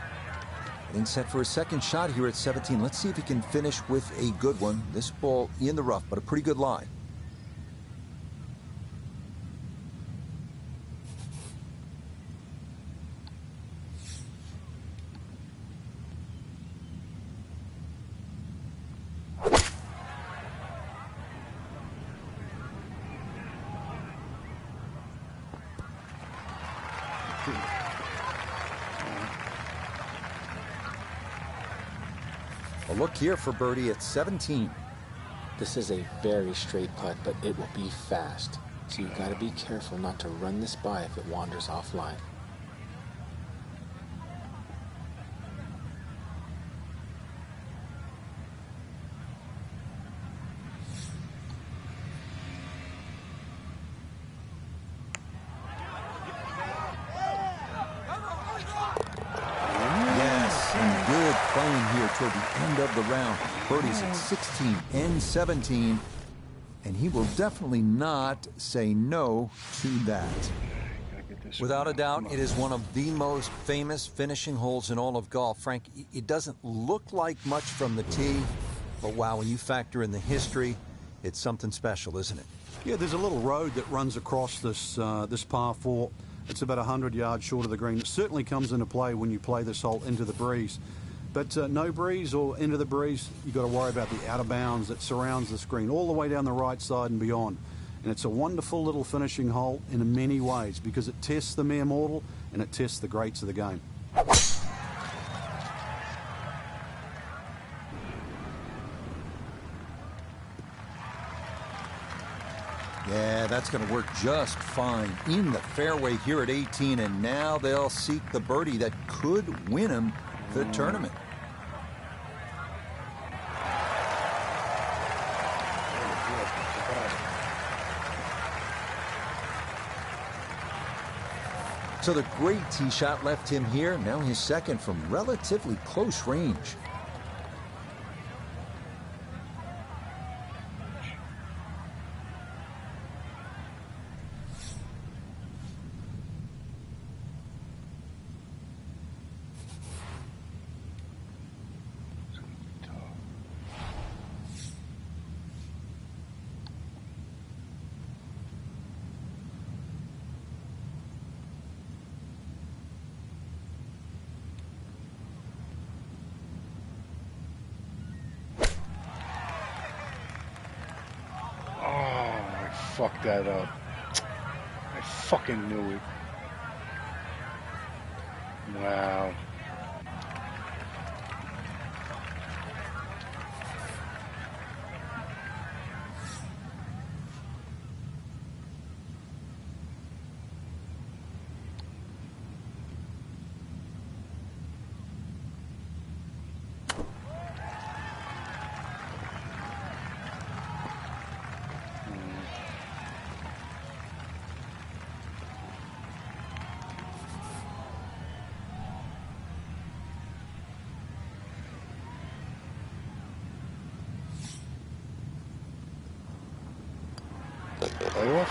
Getting set for a second shot here at 17. Let's see if he can finish with a good one. This ball in the rough, but a pretty good lie. A look here for birdie at 17. This is a very straight putt, but it will be fast. So you've got to be careful not to run this by if it wanders offline. Toward the end of the round. Birdies at 16 and 17, and he will definitely not say no to that. Without a doubt, it is one of the most famous finishing holes in all of golf. Frank, it doesn't look like much from the tee, but wow, when you factor in the history, it's something special, isn't it? Yeah, there's a little road that runs across this this par 4. It's about 100 yards short of the green. It certainly comes into play when you play this hole into the breeze. But no breeze or into the breeze, you've got to worry about the out of bounds that surrounds the screen all the way down the right side and beyond. And it's a wonderful little finishing hole in many ways because it tests the mere mortal and it tests the greats of the game. Yeah, that's going to work just fine in the fairway here at 18, and now they'll seek the birdie that could win him the tournament. So the great tee shot left him here. Now his second from relatively close range. Fuck that up. I fucking knew it. Wow.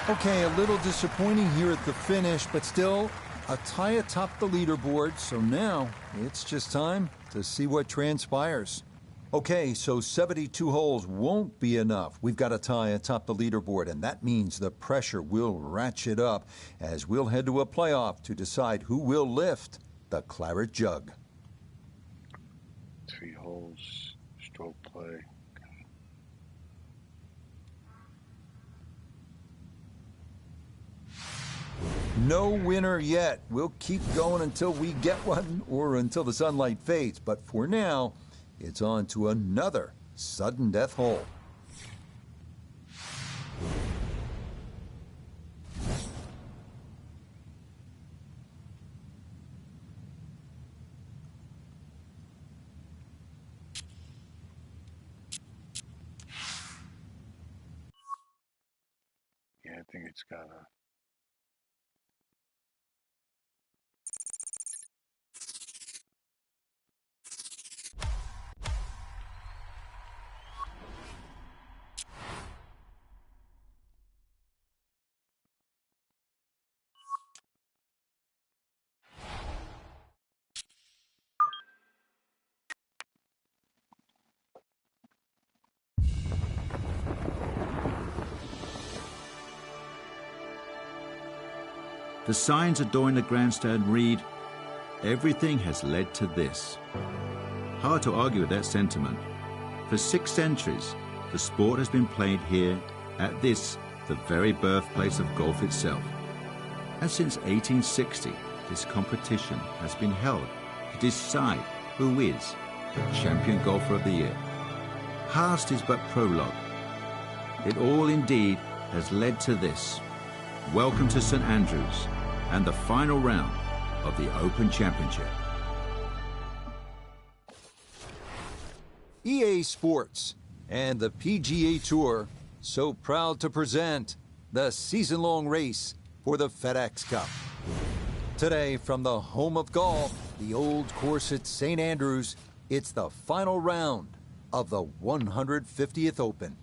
Okay, a little disappointing here at the finish, but still a tie atop the leaderboard. So now it's just time to see what transpires. Okay, so 72 holes won't be enough. We've got a tie atop the leaderboard, and that means the pressure will ratchet up as we'll head to a playoff to decide who will lift the claret jug. 3 holes, stroke play. No winner yet. We'll keep going until we get one or until the sunlight fades. But for now, it's on to another sudden death hole. Yeah, I think it's got a... The signs adorning the grandstand read, "Everything has led to this." Hard to argue with that sentiment. For 6 centuries, the sport has been played here at this, the very birthplace of golf itself. And since 1860, this competition has been held to decide who is the champion golfer of the year. Past is but prologue. It all indeed has led to this. Welcome to St Andrews and the final round of the Open Championship. EA Sports and the PGA Tour so proud to present the season-long race for the FedEx Cup. Today, from the home of golf, the old course at St Andrews, it's the final round of the 150th Open.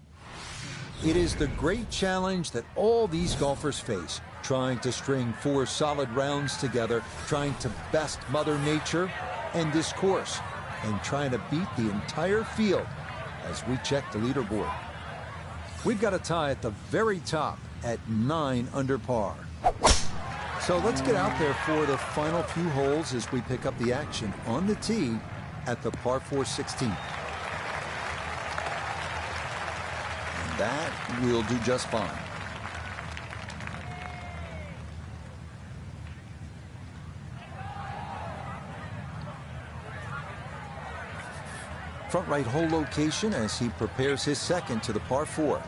It is the great challenge that all these golfers face, trying to string 4 solid rounds together, trying to best Mother Nature and this course, and trying to beat the entire field as we check the leaderboard. We've got a tie at the very top at 9 under par. So let's get out there for the final few holes as we pick up the action on the tee at the par 4 16th. And that will do just fine. Front right hole location as he prepares his second to the par 4.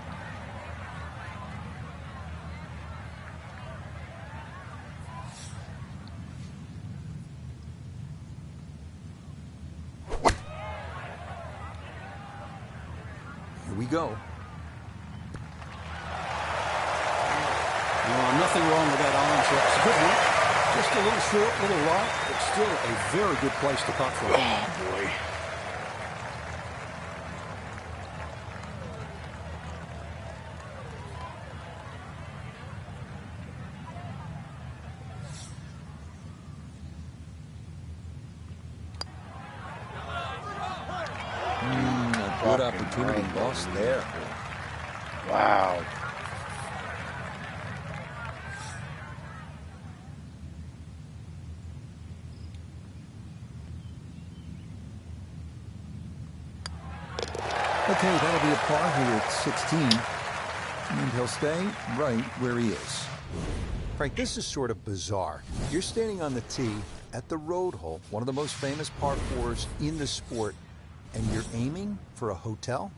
Here we go. Nothing wrong with that iron shot. It's a good one. Just a little short, little light, but still a very good place to putt from. Oh, boy. A good opportunity lost there. Wow. Okay, that'll be a par here at 16. And he'll stay right where he is. Frank, this is sort of bizarre. You're standing on the tee at the road hole, one of the most famous par 4s in the sport, and you're aiming for a hotel?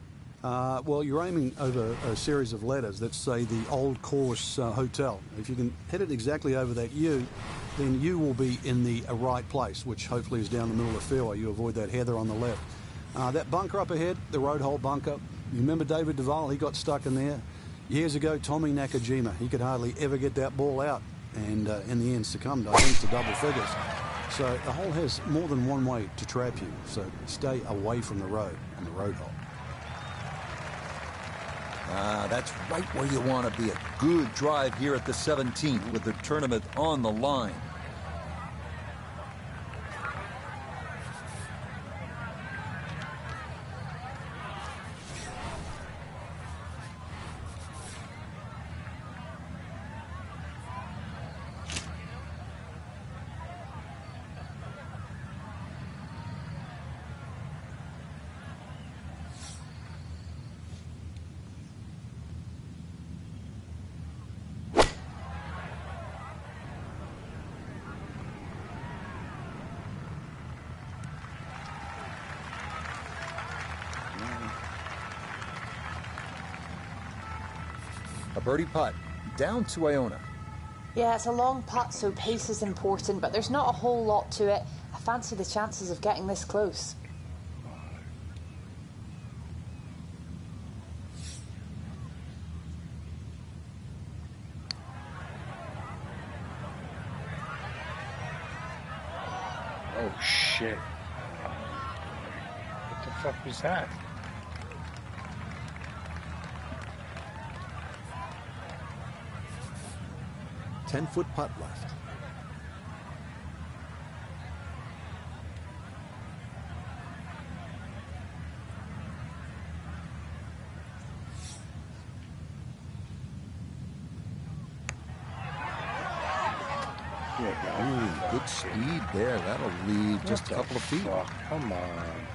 Well, you're aiming over a series of letters that say the Old Course Hotel. If you can hit it exactly over that U, then you will be in the right place, which hopefully is down the middle of the fairway. You avoid that heather on the left. That bunker up ahead, the road hole bunker, you remember David Duval? He got stuck in there. Years ago, Tommy Nakajima, he could hardly ever get that ball out, and in the end succumbed, I think, to double figures. So the hole has more than one way to trap you, so stay away from the road on the road hole. That's right where you want to be. A good drive here at the 17th with the tournament on the line. A birdie putt down to Iona. Yeah, it's a long putt, so pace is important, but there's not a whole lot to it. I fancy the chances of getting this close. Oh, shit. What the fuck was that? Ten-foot putt left. Ooh, good speed there. That'll leave just a couple of feet. Fuck? Come on.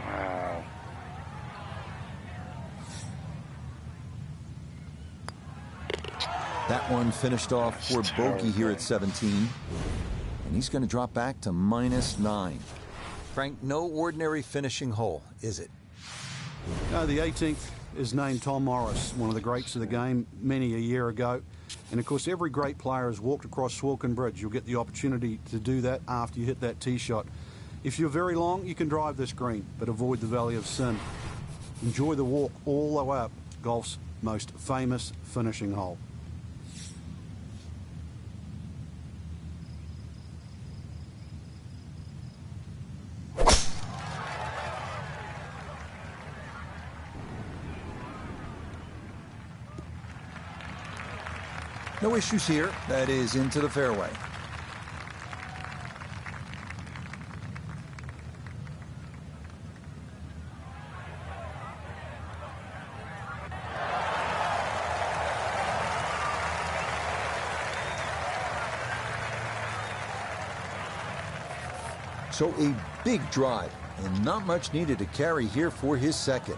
Wow. That one finished off for bogey here at 17. And he's going to drop back to -9. Frank, no ordinary finishing hole, is it? No, the 18th is named Tom Morris, one of the greats of the game many a year ago. And of course, every great player has walked across Swilcan Bridge. You'll get the opportunity to do that after you hit that tee shot. If you're very long, you can drive this green, but avoid the Valley of Sin. Enjoy the walk all the way up golf's most famous finishing hole. No issues here. That is into the fairway. So a big drive, and not much needed to carry here for his second.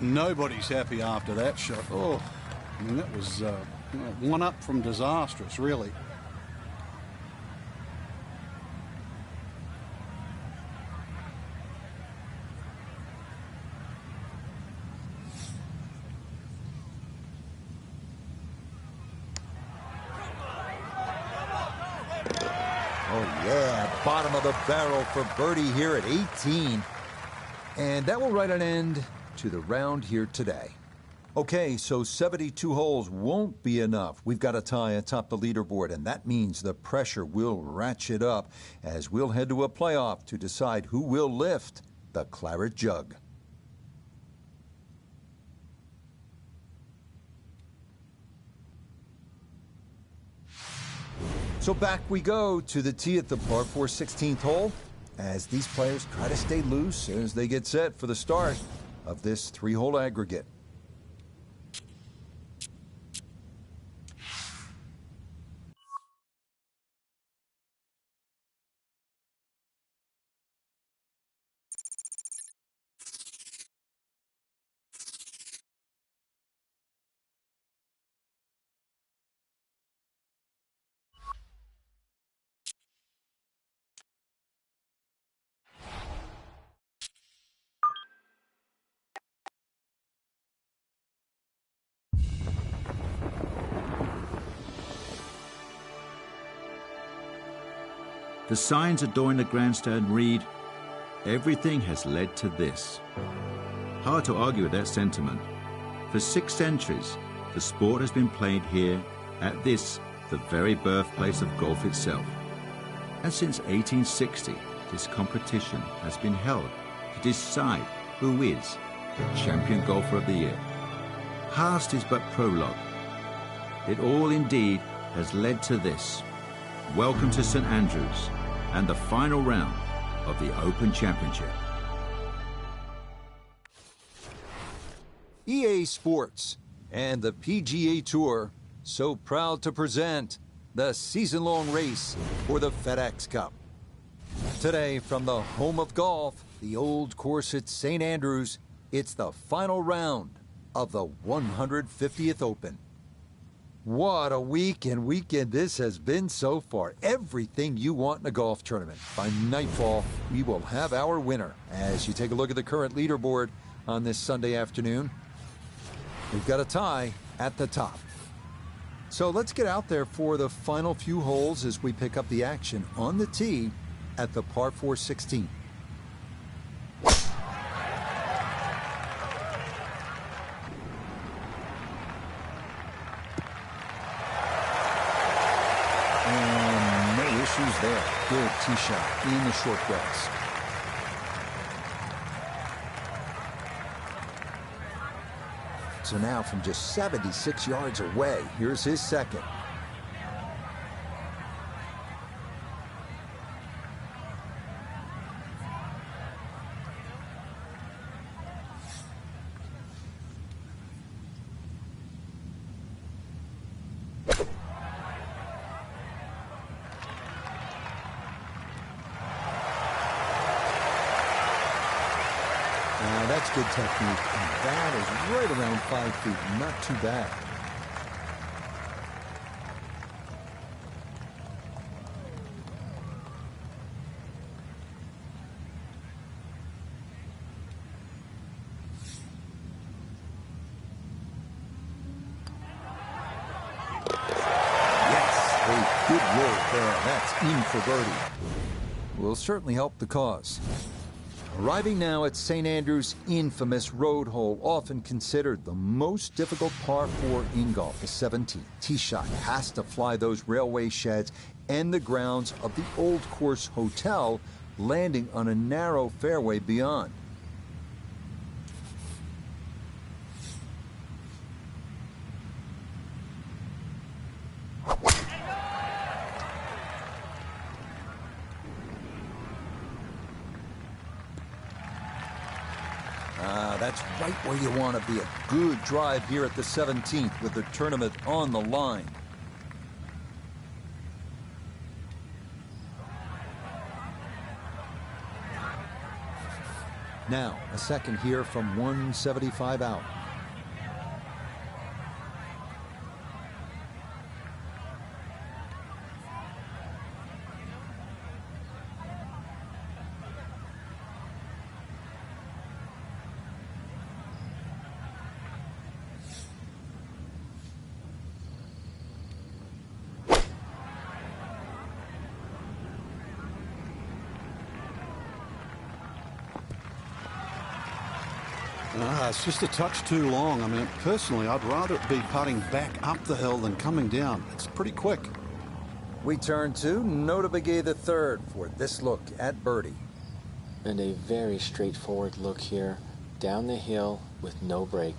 Nobody's happy after that shot. Oh, I mean, that was one up from disastrous, really. Oh, yeah, bottom of the barrel for birdie here at 18. And that will write an end to the round here today. Okay, so 72 holes won't be enough. We've got a tie atop the leaderboard, and that means the pressure will ratchet up as we'll head to a playoff to decide who will lift the claret jug. So back we go to the tee at the par 4 16th hole as these players try to stay loose as they get set for the start of this 3-hole aggregate. The signs adorning the grandstand read, "Everything has led to this." Hard to argue with that sentiment. For 6 centuries, the sport has been played here at this, the very birthplace of golf itself. And since 1860, this competition has been held to decide who is the champion golfer of the year. Past is but prologue. It all indeed has led to this. Welcome to St Andrews and the final round of the Open Championship. EA Sports, and the PGA Tour, so proud to present the season-long race for the FedEx Cup. Today, from the home of golf, the old course at St. Andrews, it's the final round of the 150th Open. What a week and weekend this has been so far. Everything you want in a golf tournament. By nightfall, we will have our winner. As you take a look at the current leaderboard on this Sunday afternoon, we've got a tie at the top. So let's get out there for the final few holes as we pick up the action on the tee at the par 4 16. And no issues there. Good tee shot in the short grass. So now from just 76 yards away, here's his second. That's good technique, and that is right around 5 feet. Not too bad. Yes, a good roll there. That's in for birdie. Will certainly help the cause. Arriving now at St. Andrews' infamous road hole, often considered the most difficult par 4 in golf, the 17th. Tee shot has to fly those railway sheds and the grounds of the Old Course Hotel, landing on a narrow fairway beyond. That's right where you want to be. A good drive here at the 17th with the tournament on the line. Now, a second here from 175 out. It's just a touch too long. I mean, personally, I'd rather it be putting back up the hill than coming down. It's pretty quick. We turn to Nota Begay III for this look at birdie. And a very straightforward look here, down the hill with no break.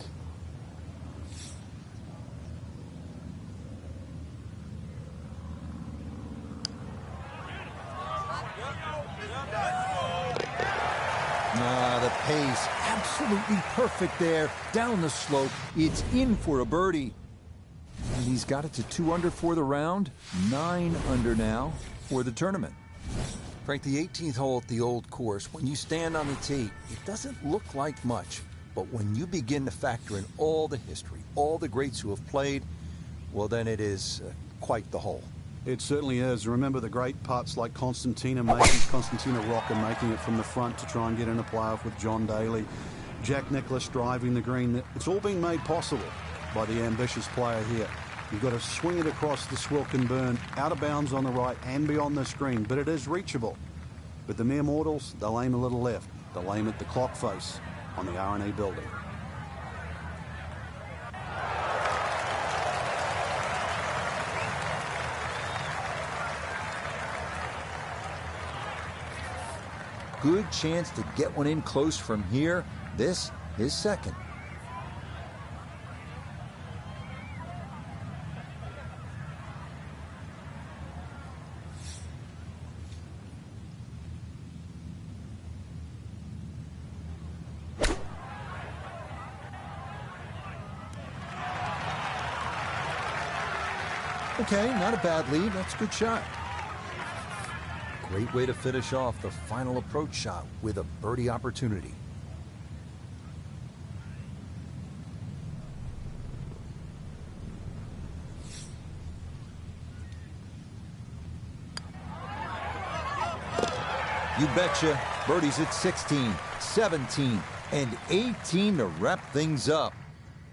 The pace, absolutely perfect there. Down the slope, it's in for a birdie. And he's got it to 2 under for the round, 9 under now for the tournament. Frank, the 18th hole at the Old Course, when you stand on the tee, it doesn't look like much. But when you begin to factor in all the history, all the greats who have played, well, then it is quite the hole. It certainly is. Remember the great putts like Constantina Rocca making it from the front to try and get in a playoff with John Daly. Jack Nicklaus driving the green. It's all been made possible by the ambitious player here. You've got to swing it across the Swilken Burn, out of bounds on the right and beyond the screen, but it is reachable. But the mere mortals, they'll aim a little left. They'll aim at the clock face on the R&A building. Good chance to get one in close from here. This is second. Okay, not a bad lead. That's a good shot. Great way to finish off the final approach shot with a birdie opportunity. You betcha. Birdies at 16, 17, and 18 to wrap things up.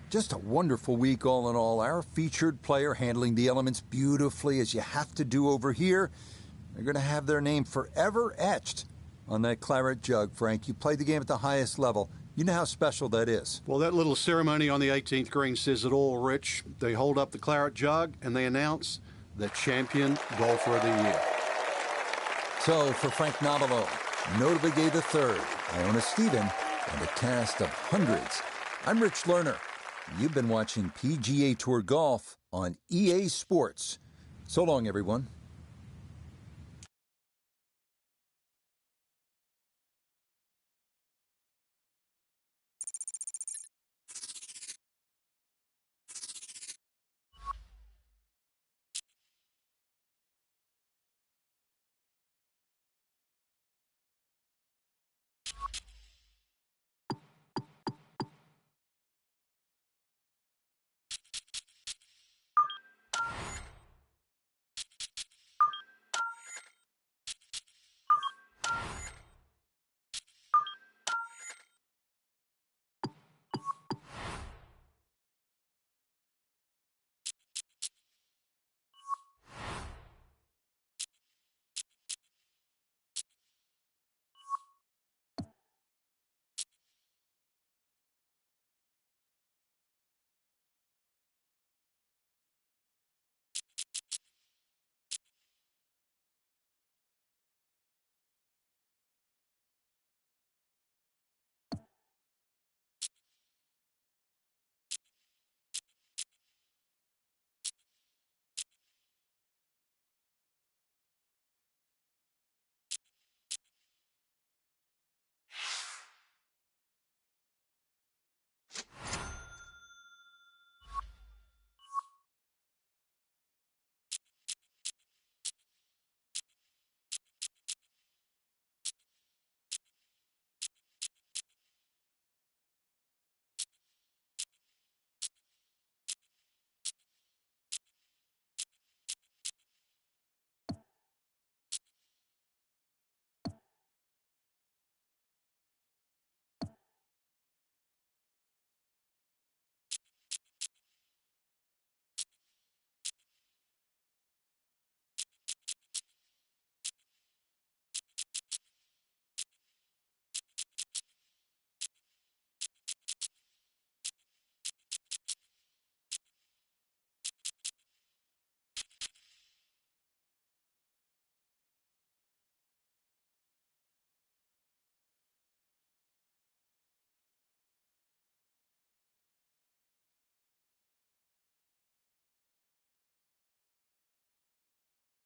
Just a wonderful week all in all. Our featured player handling the elements beautifully, as you have to do over here. They're going to have their name forever etched on that claret jug, Frank. You played the game at the highest level. You know how special that is. Well, that little ceremony on the 18th green says it all, Rich. They hold up the claret jug and they announce the champion golfer of the year. So, for Frank Nobilo, notably gave the third, Iona Stephen, and a cast of hundreds, I'm Rich Lerner. You've been watching PGA Tour Golf on EA Sports. So long, everyone.